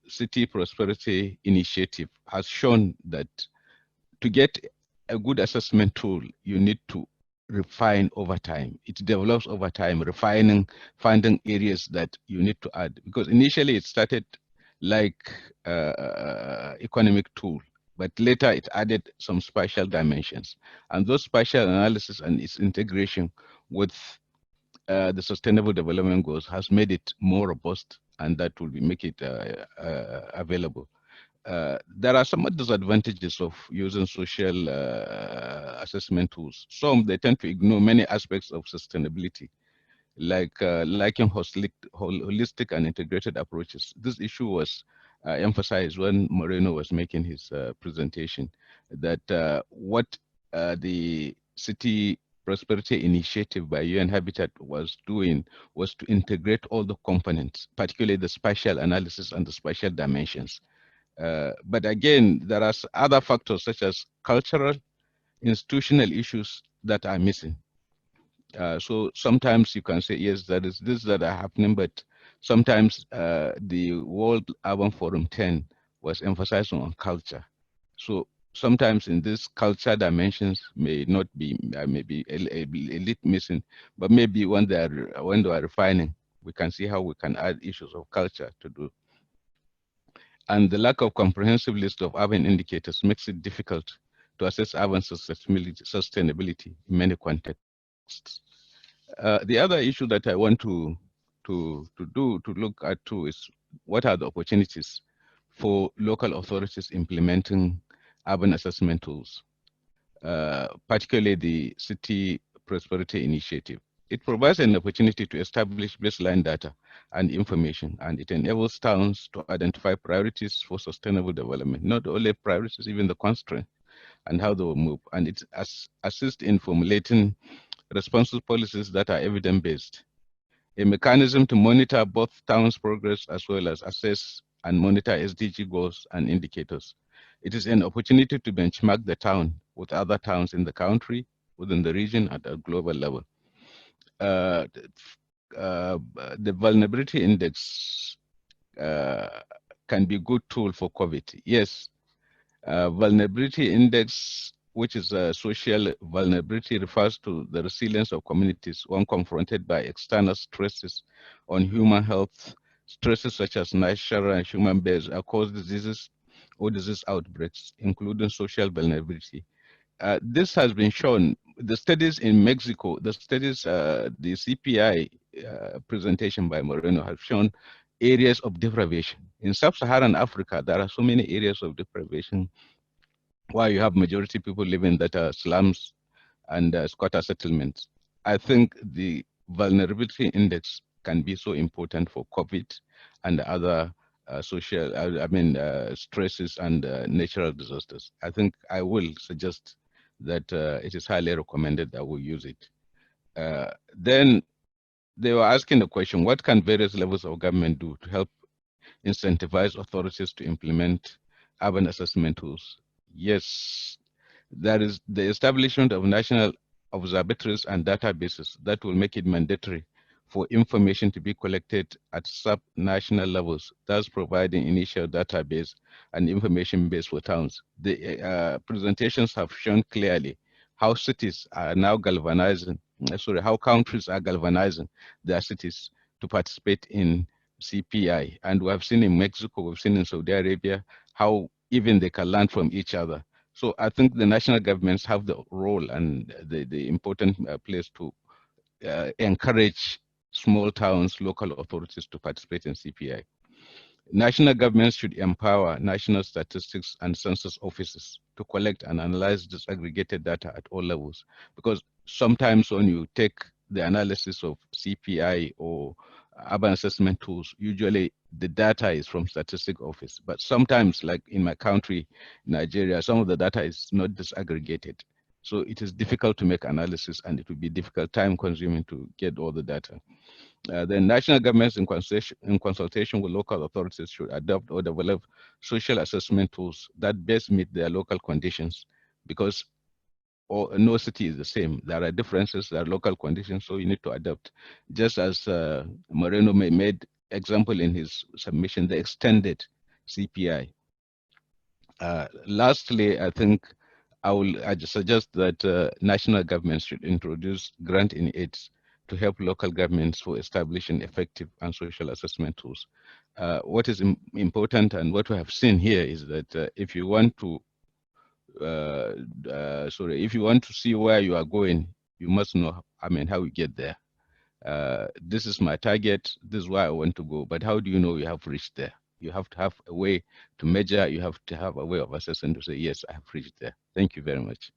City Prosperity Initiative has shown that to get a good assessment tool, you need to refine over time. It develops over time, refining, finding areas that you need to add. Because initially it started like economic tool, but later it added some spatial dimensions. And those spatial analysis and its integration with the Sustainable Development Goals has made it more robust, and that will make it available. There are some disadvantages of using social assessment tools. Some, they tend to ignore many aspects of sustainability, like lacking holistic and integrated approaches. This issue was emphasized when Moreno was making his presentation, that what the City Prosperity Initiative by UN Habitat was doing was to integrate all the components, particularly the spatial analysis and the spatial dimensions. But again, there are other factors such as cultural, institutional issues that are missing. So sometimes you can say, yes, there is this that are happening, but sometimes the World Urban Forum 10 was emphasizing on culture. So sometimes in this culture dimensions may not be, maybe a little missing, but maybe when they are refining, we can see how we can add issues of culture to do. and the lack of comprehensive list of urban indicators makes it difficult to assess urban sustainability in many contexts. The other issue that I want to look at too is what are the opportunities for local authorities implementing urban assessment tools, particularly the City Prosperity Initiative. It provides an opportunity to establish baseline data and information, and it enables towns to identify priorities for sustainable development, not only priorities, even the constraints and how they will move. And it assists in formulating responsible policies that are evidence-based. A mechanism to monitor both towns' progress as well as assess and monitor SDG goals and indicators. It is an opportunity to benchmark the town with other towns in the country, within the region, at a global level. The vulnerability index can be a good tool for COVID. Yes, vulnerability index, which is social vulnerability, refers to the resilience of communities when confronted by external stresses on human health, stresses such as natural and human-based caused diseases or disease outbreaks, including social vulnerability. This has been shown, the studies in Mexico, the studies, the CPI presentation by Moreno have shown areas of deprivation. In sub-Saharan Africa, there are so many areas of deprivation where you have majority people living that are slums and squatter settlements. I think the vulnerability index can be so important for COVID and other social, stresses and natural disasters. I think I will suggest that it is highly recommended that we use it. Then they were asking the question, what can various levels of government do to help incentivize authorities to implement urban assessment tools? Yes, there is the establishment of national observatories and databases that will make it mandatory for information to be collected at sub-national levels, thus providing initial database and information base for towns. The presentations have shown clearly how cities are now galvanizing, how countries are galvanizing their cities to participate in CPI. And we have seen in Mexico, we've seen in Saudi Arabia, how even they can learn from each other. So I think the national governments have the role and the important place to encourage small towns, local authorities to participate in CPI. National governments should empower national statistics and census offices to collect and analyze disaggregated data at all levels. Because sometimes when you take the analysis of CPI or urban assessment tools, usually the data is from statistic office. But sometimes, like in my country, Nigeria, some of the data is not disaggregated. So it is difficult to make analysis, and it will be difficult, time consuming to get all the data. The national governments in consultation with local authorities should adopt or develop social assessment tools that best meet their local conditions, because no city is the same. There are differences, there are local conditions, so you need to adapt. Just as Moreno made example in his submission, the extended CPI. Lastly, I think I suggest that national governments should introduce grant in aids to help local governments for establishing effective and social assessment tools. What is important and what we have seen here is that if you want to if you want to see where you are going, you must know, how you get there. This is my target, this is where I want to go, but how do you know you have reached there? You have to have a way to measure, you have to have a way of assessing to say, yes, I have reached there. Thank you very much.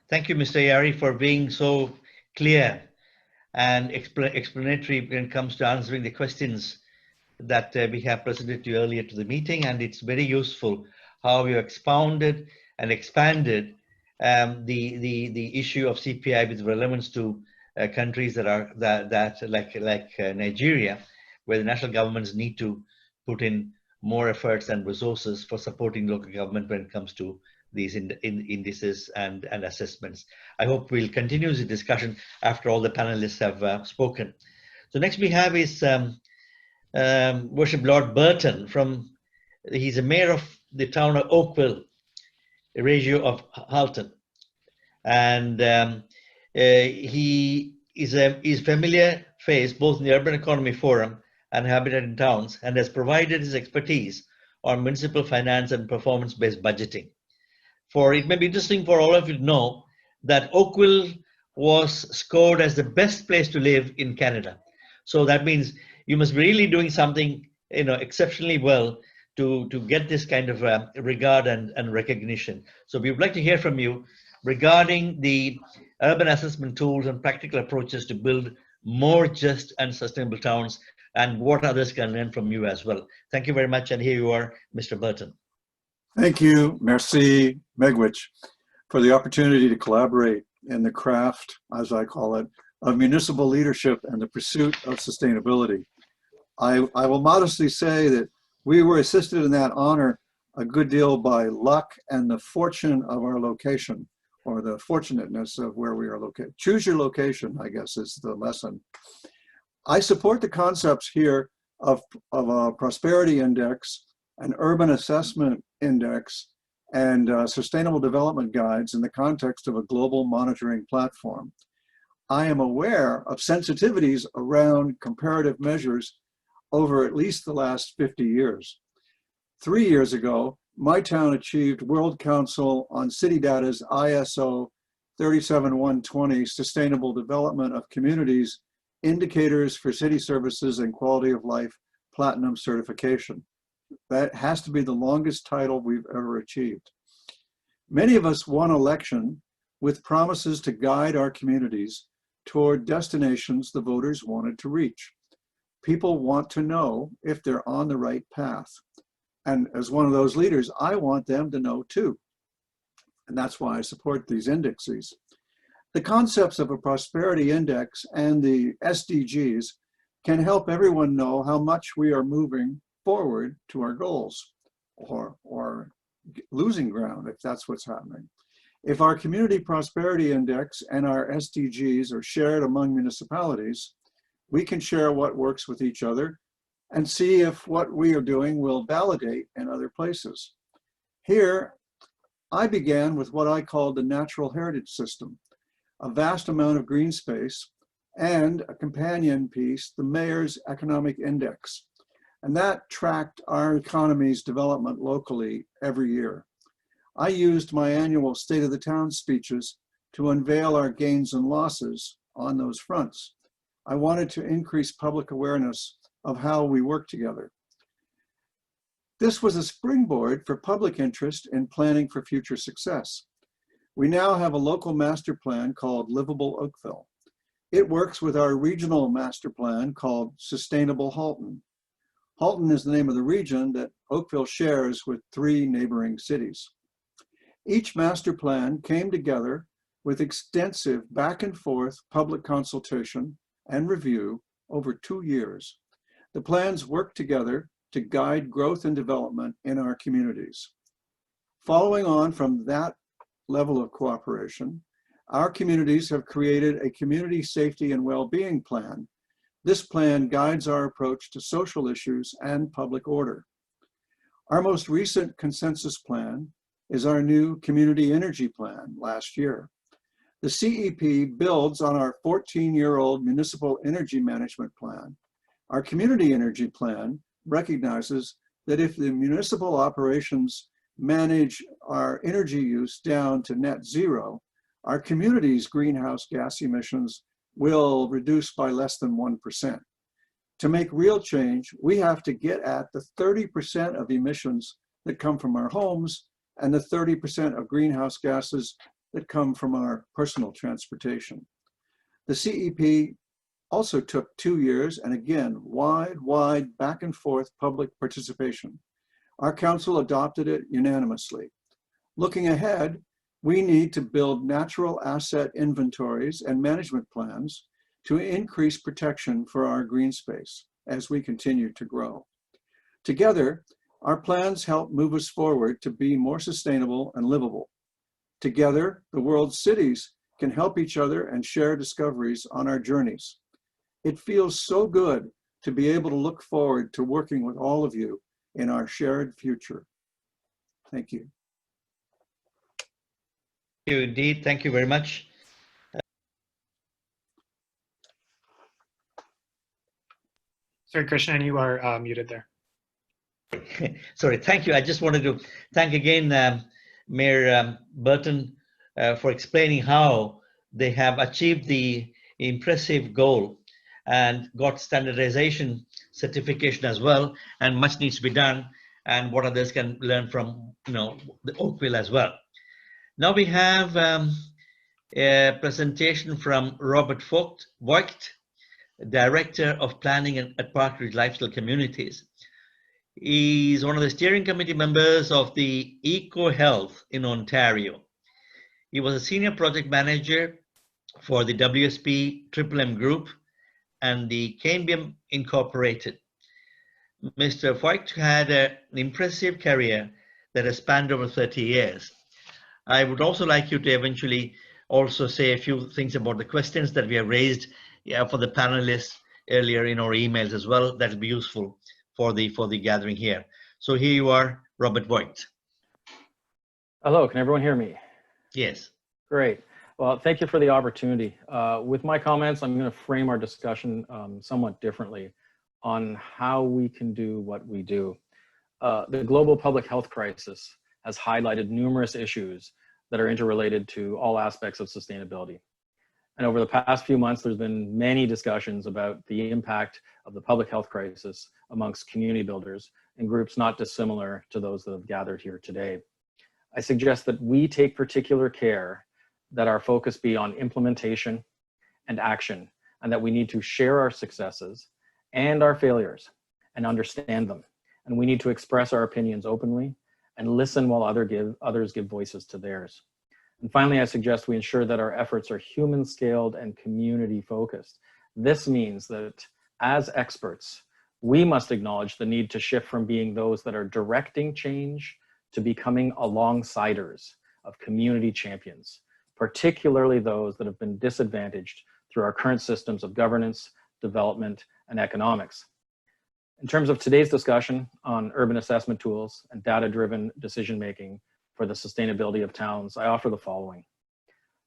Thank you, Mr. Yari, for being so clear and explanatory when it comes to answering the questions that we have presented to you earlier to the meeting. And it's very useful how you expounded and expanded the issue of CPI with relevance to countries that are like Nigeria, where the national governments need to put in more efforts and resources for supporting local government when it comes to these indices and assessments. I hope we'll continue the discussion after all the panelists have spoken. So next we have is Worship Lord Burton he's a mayor of the town of Oakville, a ratio of Halton. And he is a familiar face both in the Urban Economy Forum and habitat in towns and has provided his expertise on municipal finance and performance-based budgeting. For it may be interesting for all of you to know that Oakville was scored as the best place to live in Canada. So that means you must be really doing something, exceptionally well to get this kind of regard and recognition. So we would like to hear from you regarding the urban assessment tools and practical approaches to build more just and sustainable towns, and what others can learn from you as well. Thank you very much. And here you are, Mr. Burton. Thank you, merci, Megwich, for the opportunity to collaborate in the craft, as I call it, of municipal leadership and the pursuit of sustainability. I will modestly say that we were assisted in that honor a good deal by luck and the fortune of our location, or the fortunateness of where we are located. Choose your location, I guess, is the lesson. I support the concepts here of a prosperity index, an urban assessment index, and sustainable development guides in the context of a global monitoring platform. I am aware of sensitivities around comparative measures over at least the last 50 years. 3 years ago, my town achieved World Council on City Data's ISO 37120 Sustainable Development of Communities Indicators for City Services and Quality of Life Platinum certification. That has to be the longest title we've ever achieved. Many of us won election with promises to guide our communities toward destinations the voters wanted to reach. People want to know if they're on the right path. And as one of those leaders, I want them to know too. And that's why I support these indexes. The concepts of a prosperity index and the SDGs can help everyone know how much we are moving forward to our goals, or losing ground if that's what's happening. If our community prosperity index and our SDGs are shared among municipalities, we can share what works with each other and see if what we are doing will validate in other places. Here, I began with what I called the natural heritage system, a vast amount of green space, and a companion piece, the Mayor's Economic Index. And that tracked our economy's development locally every year. I used my annual State of the Town speeches to unveil our gains and losses on those fronts. I wanted to increase public awareness of how we work together. This was a springboard for public interest in planning for future success. We now have a local master plan called Livable Oakville. It works with our regional master plan called Sustainable Halton. Halton is the name of the region that Oakville shares with 3 neighboring cities. Each master plan came together with extensive back and forth public consultation and review over 2 years. The plans work together to guide growth and development in our communities. Following on from that level of cooperation, our communities have created a community safety and well-being plan. This plan guides our approach to social issues and public order. Our most recent consensus plan is our new community energy plan last year. The CEP builds on our 14-year-old municipal energy management plan. Our community energy plan recognizes that if the municipal operations manage our energy use down to net zero, our community's greenhouse gas emissions will reduce by less than 1%. To make real change, we have to get at the 30% of emissions that come from our homes and the 30% of greenhouse gases that come from our personal transportation. The CEP also took 2 years and again, wide back and forth public participation. Our council adopted it unanimously. Looking ahead, we need to build natural asset inventories and management plans to increase protection for our green space as we continue to grow. Together, our plans help move us forward to be more sustainable and livable. Together, the world's cities can help each other and share discoveries on our journeys. It feels so good to be able to look forward to working with all of you in our shared future. Thank you. Thank you indeed. Thank you very much. Sorry, Krishnan, you are muted there. Sorry, thank you. I just wanted to thank again Mayor Burton for explaining how they have achieved the impressive goal and got standardization certification as well, and much needs to be done, and what others can learn from, the Oakville as well. Now we have a presentation from Robert Voigt, Director of Planning at Park Ridge Lifestyle Communities. He's one of the steering committee members of the Eco Health in Ontario. He was a senior project manager for the WSP M Group and the Cambium Incorporated. Mr. Voigt had an impressive career that has spanned over 30 years. I would also like you to eventually also say a few things about the questions that we have raised for the panelists earlier in our emails as well. That will be useful for the gathering here. So here you are, Robert Voigt. Hello, can everyone hear me? Yes. Great. Well, thank you for the opportunity. With my comments, I'm going to frame our discussion somewhat differently on how we can do what we do. The global public health crisis has highlighted numerous issues that are interrelated to all aspects of sustainability. And over the past few months, there's been many discussions about the impact of the public health crisis amongst community builders and groups not dissimilar to those that have gathered here today. I suggest that we take particular care that our focus be on implementation and action, and that we need to share our successes and our failures and understand them. And we need to express our opinions openly and listen while others give voices to theirs. And finally, I suggest we ensure that our efforts are human scaled and community focused. This means that as experts, we must acknowledge the need to shift from being those that are directing change to becoming alongsiders of community champions, particularly those that have been disadvantaged through our current systems of governance, development, and economics. In terms of today's discussion on urban assessment tools and data-driven decision-making for the sustainability of towns, I offer the following.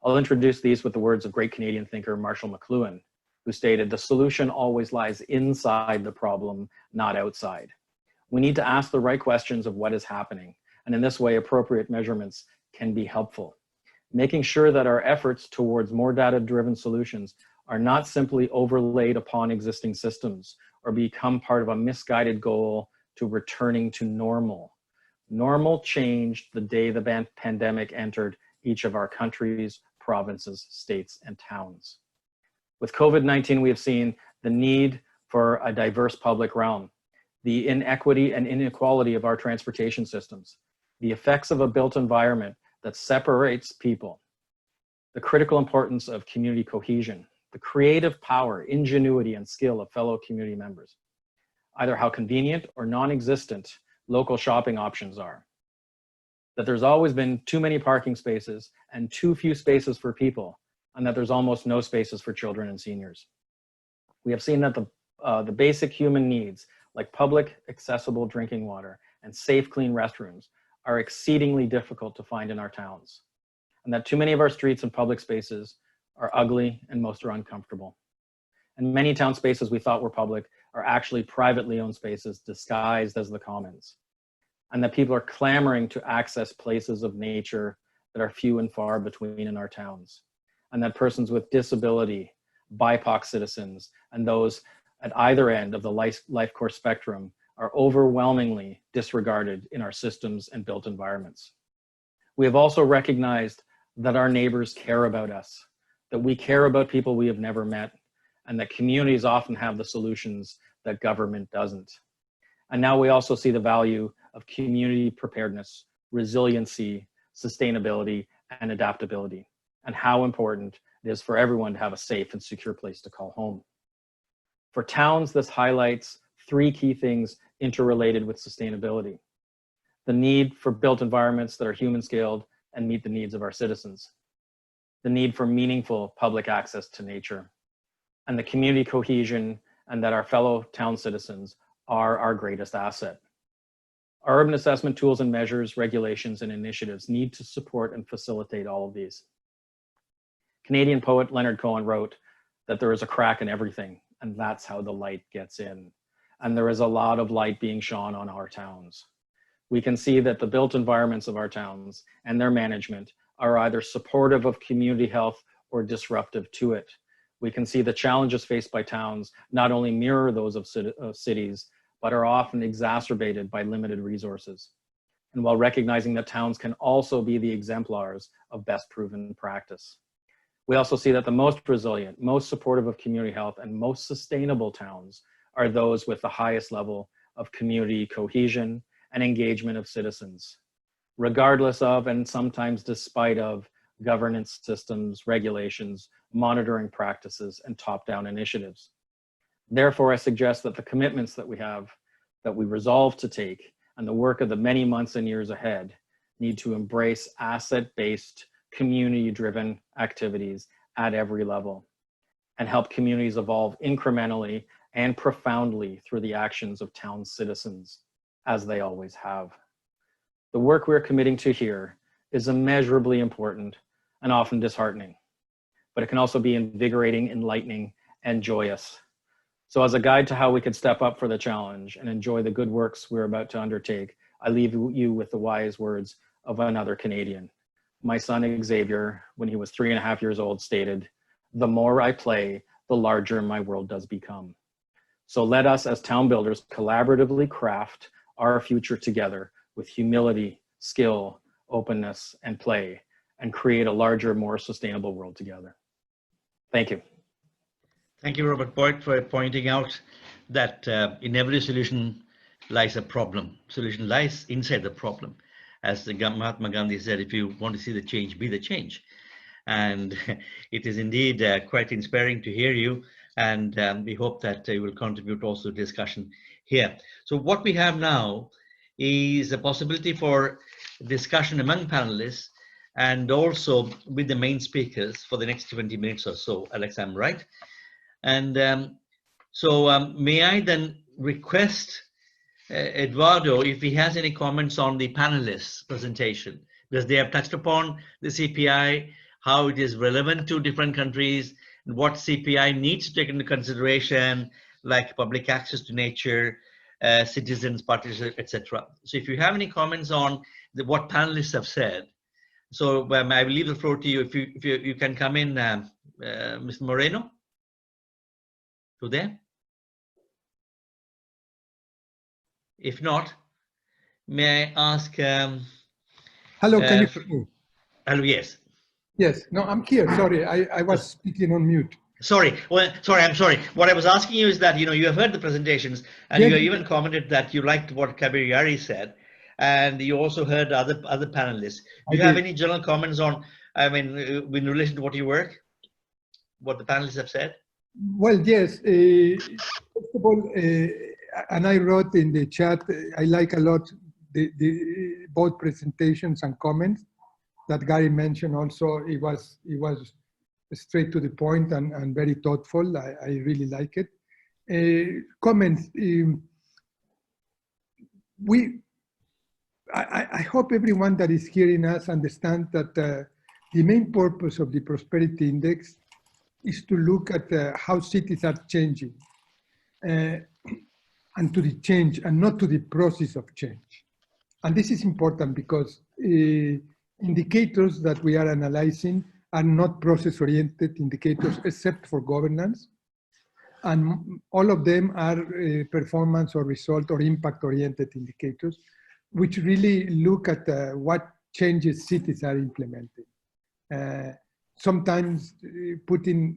I'll introduce these with the words of great Canadian thinker Marshall McLuhan, who stated, "The solution always lies inside the problem, not outside." We need to ask the right questions of what is happening, and in this way, appropriate measurements can be helpful. Making sure that our efforts towards more data-driven solutions are not simply overlaid upon existing systems or become part of a misguided goal to returning to normal. Normal changed the day the pandemic entered each of our countries, provinces, states, and towns. With COVID-19, we have seen the need for a diverse public realm, the inequity and inequality of our transportation systems, the effects of a built environment that separates people, the critical importance of community cohesion, the creative power, ingenuity, and skill of fellow community members, either how convenient or non-existent local shopping options are, that there's always been too many parking spaces and too few spaces for people, and that there's almost no spaces for children and seniors. We have seen that the basic human needs, like public accessible drinking water and safe, clean restrooms, are exceedingly difficult to find in our towns, and that too many of our streets and public spaces are ugly and most are uncomfortable. And many town spaces we thought were public are actually privately owned spaces disguised as the commons, and that people are clamoring to access places of nature that are few and far between in our towns, and that persons with disability, BIPOC citizens, and those at either end of the life course spectrum are overwhelmingly disregarded in our systems and built environments. We have also recognized that our neighbors care about us, that we care about people we have never met, and that communities often have the solutions that government doesn't. And now we also see the value of community preparedness, resiliency, sustainability, and adaptability, and how important it is for everyone to have a safe and secure place to call home. For towns, this highlights three key things interrelated with sustainability: the need for built environments that are human scaled and meet the needs of our citizens, the need for meaningful public access to nature, and the community cohesion, and that our fellow town citizens are our greatest asset. Our urban assessment tools and measures, regulations, and initiatives need to support and facilitate all of these. Canadian poet Leonard Cohen wrote that there is a crack in everything, and that's how the light gets in. and there is a lot of light being shone on our towns. We can see that the built environments of our towns and their management are either supportive of community health or disruptive to it. We can see the challenges faced by towns not only mirror those of cities, but are often exacerbated by limited resources. And while recognizing that towns can also be the exemplars of best proven practice. We also see that the most resilient, most supportive of community health, and most sustainable towns are those with the highest level of community cohesion and engagement of citizens, regardless of and sometimes despite of governance systems, regulations, monitoring practices, and top-down initiatives. Therefore, I suggest that the commitments that we have, that we resolve to take, and the work of the many months and years ahead need to embrace asset-based, community-driven activities at every level and help communities evolve incrementally and profoundly through the actions of town citizens, as they always have. The work we're committing to here is immeasurably important and often disheartening, but it can also be invigorating, enlightening, and joyous. So as a guide to how we could step up for the challenge and enjoy the good works we're about to undertake, I leave you with the wise words of another Canadian. My son Xavier, when he was 3.5 years old, stated, "The more I play, the larger my world does become." So let us as town builders collaboratively craft our future together with humility, skill, openness, and play, and create a larger, more sustainable world together. Thank you. Thank you, Robert Boyd, for pointing out that in every solution lies a problem. Solution lies inside the problem. As the Mahatma Gandhi said, if you want to see the change, be the change. And it is indeed quite inspiring to hear you. And we hope that you will contribute also to discussion here. So what we have now is a possibility for discussion among panelists and also with the main speakers for the next 20 minutes or so. Alex, I'm right. And so may I then request Eduardo if he has any comments on the panelists' presentation, because they have touched upon the CPI, how it is relevant to different countries, and what CPI needs to take into consideration, like public access to nature, citizens participation, etc. So if you have any comments on what panelists have said, so I will leave the floor to you. If you can come in, Mr. Moreno. So there. If not, may I ask? Hello, can you hear me? Hello, yes. Yes, no, I'm here. Sorry, I was speaking on mute. Sorry, well, sorry, I'm sorry. What I was asking you is that, you have heard the presentations and you even commented that you liked what Kabir Yari said, and you also heard other panelists. Do you have any general comments on, I mean, in relation to what you work, what the panelists have said? Well, yes. First of all, and I wrote in the chat, I like a lot both presentations and comments that Gary mentioned. Also, it was straight to the point and very thoughtful. I really like it. Comments. I hope everyone that is hearing us understands that the main purpose of the Prosperity Index is to look at how cities are changing and to the change and not to the process of change. And this is important because indicators that we are analyzing are not process-oriented indicators except for governance. And all of them are performance or result or impact-oriented indicators, which really look at what changes cities are implementing. Sometimes putting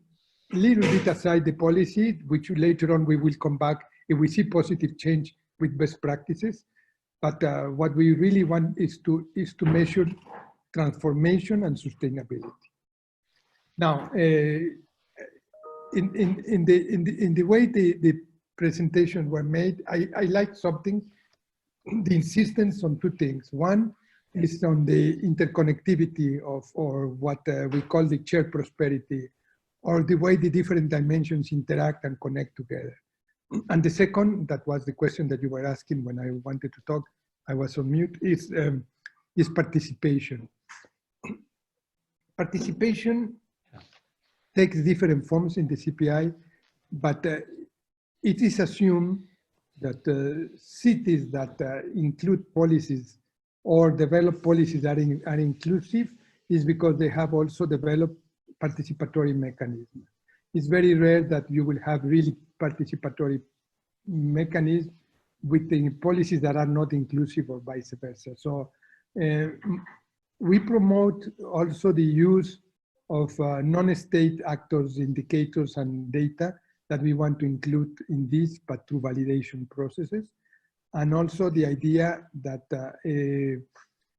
a little bit aside the policy, which later on we will come back if we see positive change with best practices. But what we really want is to measure transformation and sustainability. Now, in the way the presentation were made, I like something, the insistence on two things. One is on the interconnectivity of, or what we call the shared prosperity, or the way the different dimensions interact and connect together. And the second, that was the question that you were asking when I wanted to talk, I was on mute, is participation. Participation takes different forms in the CPI, but it is assumed that cities that include policies or develop policies that are inclusive is because they have also developed participatory mechanisms. It's very rare that you will have really participatory mechanisms with the policies that are not inclusive or vice versa. So we promote also the use of non-state actors, indicators, and data that we want to include in this, but through validation processes. And also the idea that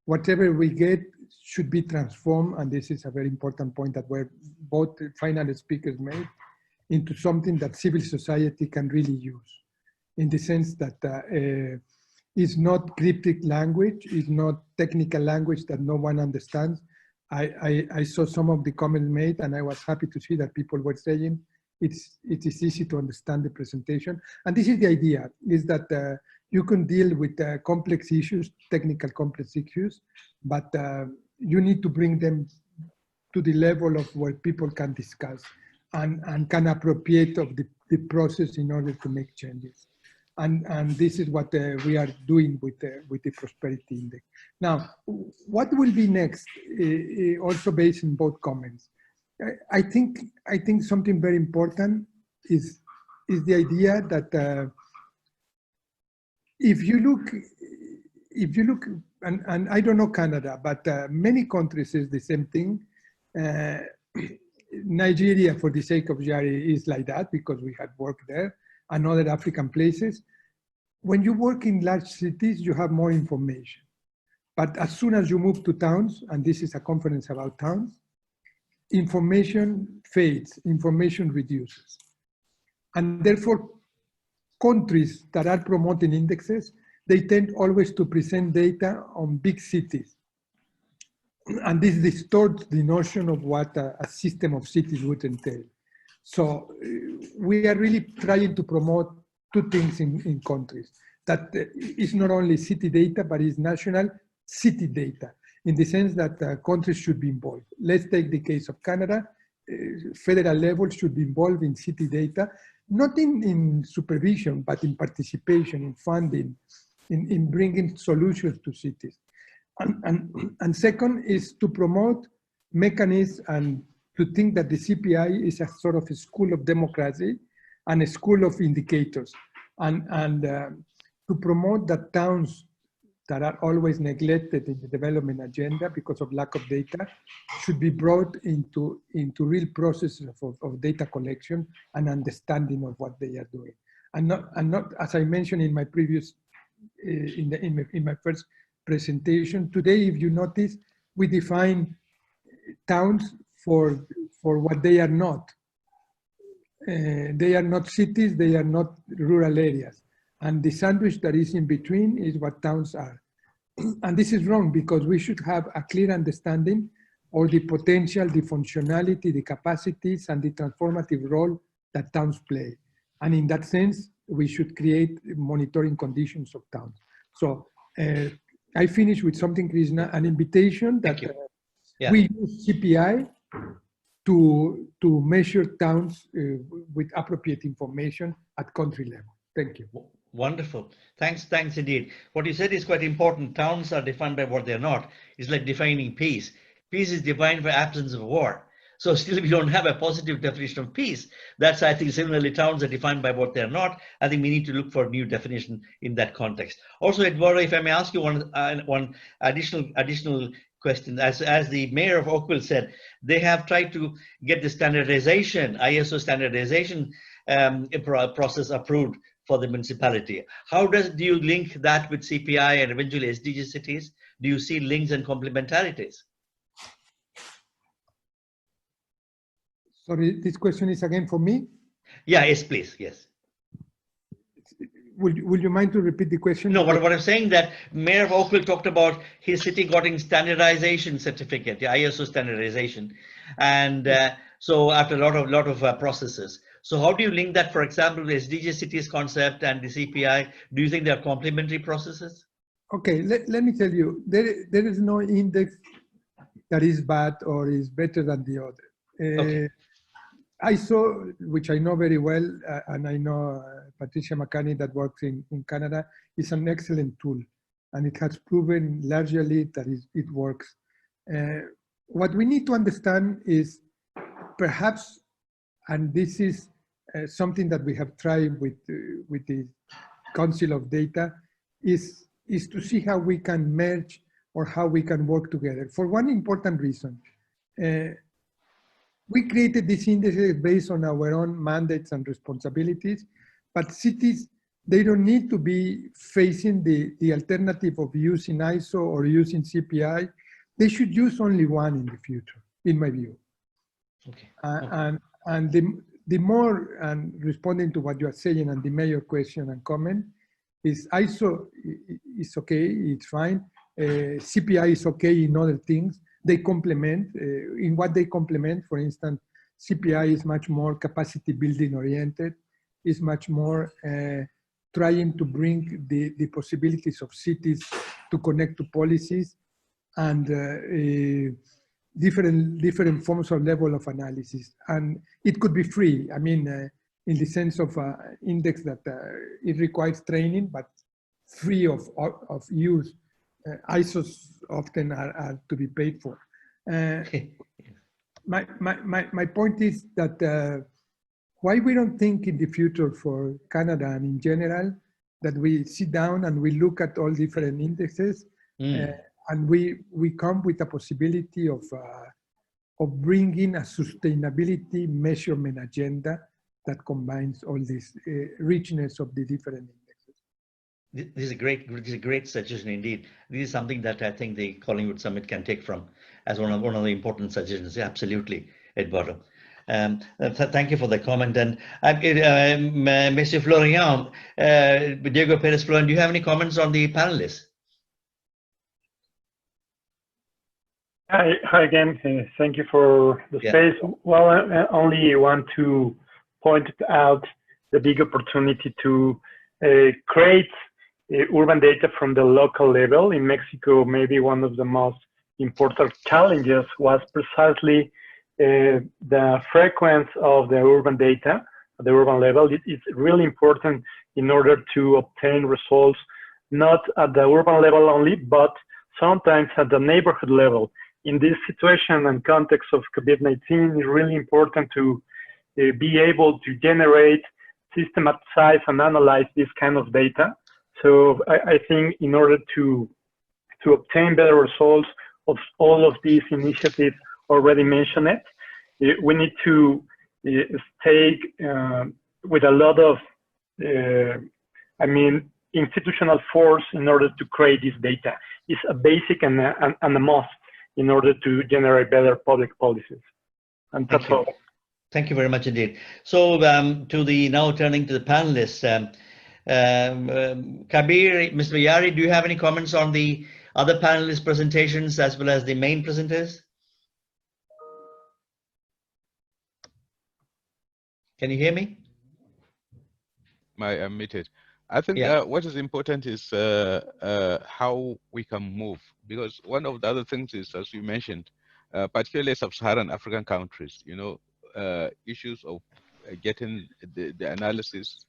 whatever we get should be transformed, and this is a very important point that were both final speakers made, into something that civil society can really use, in the sense that it's not cryptic language, it's not technical language that no one understands. I saw some of the comments made, and I was happy to see that people were saying it is easy to understand the presentation. And this is the idea, is that you can deal with complex issues, technical complex issues, but you need to bring them to the level of where people can discuss and can appropriate of the process in order to make changes. And this is what we are doing with the Prosperity Index. Now, what will be next, also based on both comments? I think something very important is the idea that if you look, and I don't know Canada, but many countries is the same thing. Nigeria, for the sake of Jari, is like that because we had worked there, and other African places. When you work in large cities, you have more information. But as soon as you move to towns, and this is a conference about towns, information fades, information reduces. And therefore, countries that are promoting indexes, they tend always to present data on big cities. And this distorts the notion of what a system of cities would entail. So we are really trying to promote two things in countries. That is not only city data, but is national city data, in the sense that countries should be involved. Let's take the case of Canada. Federal level should be involved in city data, not in supervision, but in participation, in funding, in bringing solutions to cities. And second is to promote mechanisms and to think that the CPI is a sort of a school of democracy and a school of indicators. And to promote that towns that are always neglected in the development agenda because of lack of data should be brought into real processes of data collection and understanding of what they are doing. And not as I mentioned in my previous, in my first presentation, today, if you notice, we define towns for what they are not. They are not cities, they are not rural areas. And the sandwich that is in between is what towns are. And this is wrong because we should have a clear understanding of the potential, the functionality, the capacities, and the transformative role that towns play. And in that sense, we should create monitoring conditions of towns. So I finish with something, Krishna, an invitation that we use CPI to measure towns with appropriate information at country level. Thank you. Wonderful. Thanks indeed. What you said is quite important. Towns are defined by what they're not. It's like defining peace. Peace is defined by absence of war. So still we don't have a positive definition of peace. That's, I think, similarly, towns are defined by what they're not. I think we need to look for a new definition in that context. Also, Eduardo, if I may ask you one additional question. As the mayor of Oakville said, they have tried to get the standardization, ISO standardization process approved for the municipality. How do you link that with CPI and eventually SDG cities? Do you see links and complementarities? Sorry, this question is again for me? Yeah, yes, please, yes. Would you mind to repeat the question? No, what I'm saying that Mayor of Oakville talked about his city getting standardization certificate, the ISO standardization. And so after a lot of processes. So how do you link that, for example, the SDG cities concept and the CPI? Do you think they are complementary processes? Okay, let me tell you, there is no index that is bad or is better than the other. Okay. ISO, which I know very well, and I know Patricia McCartney that works in Canada, is an excellent tool. And it has proven largely that it works. What we need to understand is perhaps, and this is something that we have tried with the Council of Data, is to see how we can merge or how we can work together. For one important reason, we created these indices based on our own mandates and responsibilities, but cities, they don't need to be facing the alternative of using ISO or using CPI. They should use only one in the future, in my view. Okay. And the more, and responding to what you are saying and the major question and comment, is ISO is okay, it's fine. CPI is okay in other things. They complement, in what they complement, for instance, CPI is much more capacity building oriented, is much more trying to bring the possibilities of cities to connect to policies and different forms of level of analysis. And it could be free. I mean, in the sense of index that it requires training, but free of use. ISOs often are to be paid for. My point is that why we don't think in the future for Canada and in general that we sit down and we look at all different indexes and we come with a possibility of bringing a sustainability measurement agenda that combines all this richness of the different indexes. This is a great suggestion indeed. This is something that I think the Collingwood Summit can take from as one of the important suggestions. Yeah, absolutely, Eduardo. Thank you for the comment. And Mr. Florian, Diego Perez Florian, do you have any comments on the panelists? Hi again. Thank you for the space. Well, I only want to point out the big opportunity to create urban data from the local level. In Mexico, maybe one of the most important challenges was precisely the frequency of the urban data at the urban level. It's really important in order to obtain results, not at the urban level only, but sometimes at the neighborhood level. In this situation and context of COVID-19, it's really important to be able to generate, systematize, and analyze this kind of data. So I think in order to obtain better results of all of these initiatives already mentioned, we need to stay with a lot of, institutional force in order to create this data. It's a basic and a must in order to generate better public policies. And that's all. Thank you very much indeed. So now turning to the panelists, Kabir, Mr. Yari, do you have any comments on the other panelists' presentations as well as the main presenters? Can you hear me? I'm muted. I think what is important is how we can move, because one of the other things is, as you mentioned, particularly sub-Saharan African countries, issues of getting the analysis,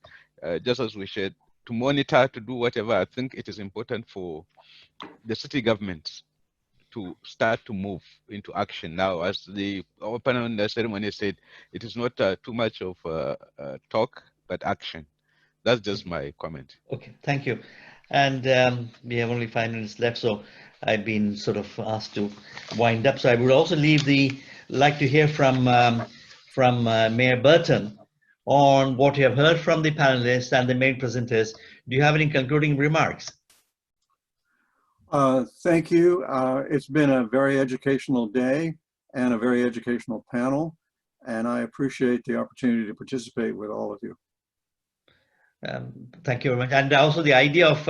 just as we said, to monitor, to do whatever. I think it is important for the city governments to start to move into action now. As the opening ceremony said, it is not too much of talk, but action. That's just my comment. Okay, thank you. And we have only 5 minutes left, so I've been sort of asked to wind up. So I would also like to hear from Mayor Burton on what you have heard from the panelists and the main presenters. Do you have any concluding remarks? Thank you. It's been a very educational day and a very educational panel, and I appreciate the opportunity to participate with all of you. Thank you very much. And also the idea of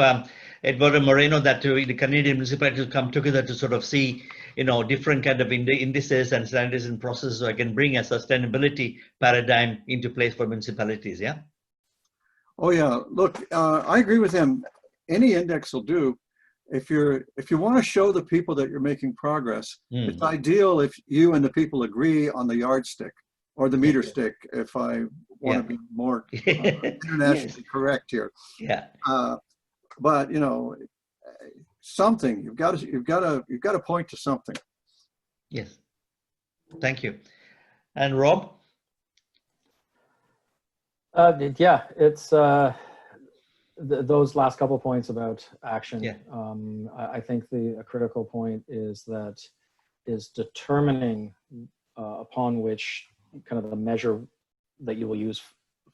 Eduardo Moreno that the Canadian municipalities come together to sort of see, different kind of indices and standards and processes, so I can bring a sustainability paradigm into place for municipalities. Yeah. Oh yeah. Look, I agree with him. Any index will do. If you want to show the people that you're making progress, it's ideal if you and the people agree on the yardstick. or the meter stick, if I want to be more internationally correct here. Yeah. But you know, something you've got to point to something. Yes. Thank you. And Rob? Yeah, it's those last couple points about action. Yeah. I think a critical point is determining upon which kind of the measure that you will use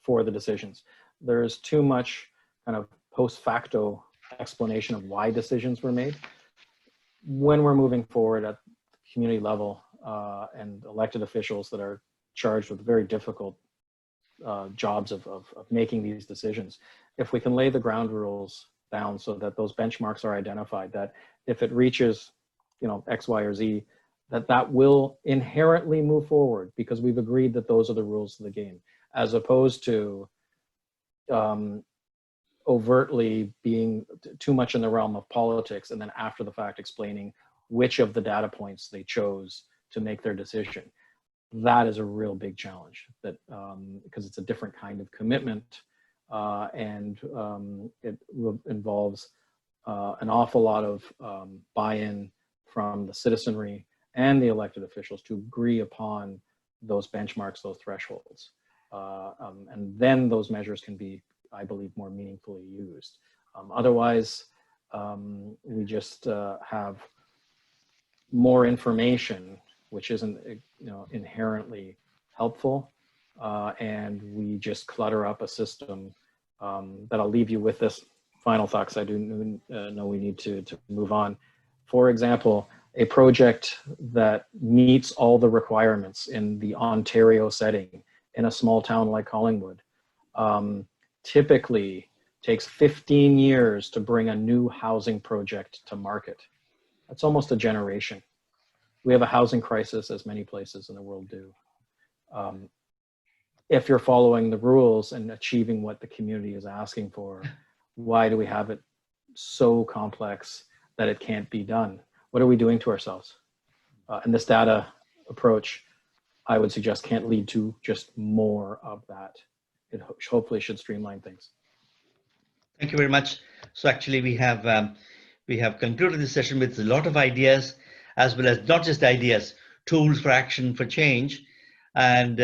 for the decisions. There's too much kind of post facto explanation of why decisions were made. When we're moving forward at the community level and elected officials that are charged with very difficult jobs of making these decisions, if we can lay the ground rules down so that those benchmarks are identified, that if it reaches, you know, X, Y, or Z, that will inherently move forward because we've agreed that those are the rules of the game, as opposed to overtly being too much in the realm of politics and then after the fact explaining which of the data points they chose to make their decision. That is a real big challenge, that because it's a different kind of commitment and it involves an awful lot of buy-in from the citizenry and the elected officials to agree upon those benchmarks, those thresholds. And then those measures can be, I believe, more meaningfully used. Otherwise, we just have more information, which isn't, you know, inherently helpful, and we just clutter up a system. That I'll leave you with this final thought, because I do know we need to move on. For example, a project that meets all the requirements in the Ontario setting in a small town like Collingwood typically takes 15 years to bring a new housing project to market. That's almost a generation. We have a housing crisis, as many places in the world do. If you're following the rules and achieving what the community is asking for, why do we have it so complex that it can't be done? What are we doing to ourselves? And this data approach, I would suggest, can't lead to just more of that. It hopefully should streamline things. Thank you very much. So actually we have concluded this session with a lot of ideas, as well as not just ideas, tools for action for change. And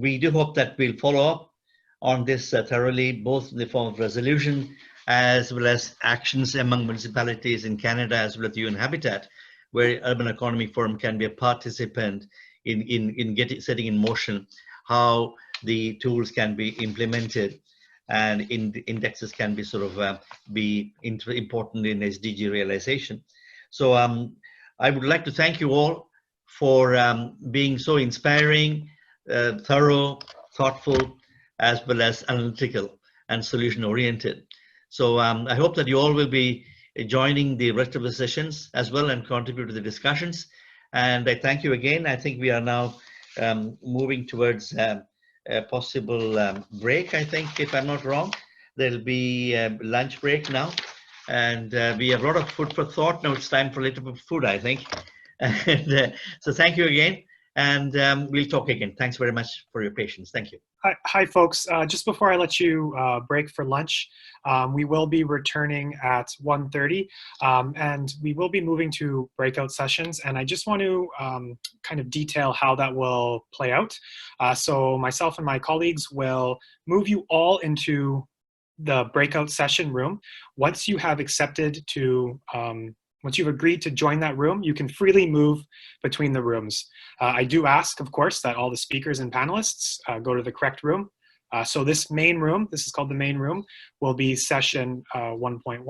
we do hope that we'll follow up on this thoroughly, both in the form of resolution as well as actions among municipalities in Canada, as well as UN Habitat, where Urban Economy Forum can be a participant in setting in motion how the tools can be implemented, and indexes can be sort of be important in SDG realization. So I would like to thank you all for being so inspiring, thorough, thoughtful, as well as analytical and solution oriented. So I hope that you all will be joining the rest of the sessions as well and contribute to the discussions. And I thank you again. I think we are now moving towards a possible break, I think, if I'm not wrong. There'll be a lunch break now. And we have a lot of food for thought. Now it's time for a little bit of food, I think. And, so thank you again. And we'll talk again. Thanks very much for your patience. Thank you. Hi, folks. Just before I let you break for lunch, we will be returning at 1:30, and we will be moving to breakout sessions. And I just want to kind of detail how that will play out. So myself and my colleagues will move you all into the breakout session room. Once you have accepted to once you've agreed to join that room, you can freely move between the rooms. I do ask, of course, that all the speakers and panelists go to the correct room. So this main room, this is called the main room, will be session 1.1.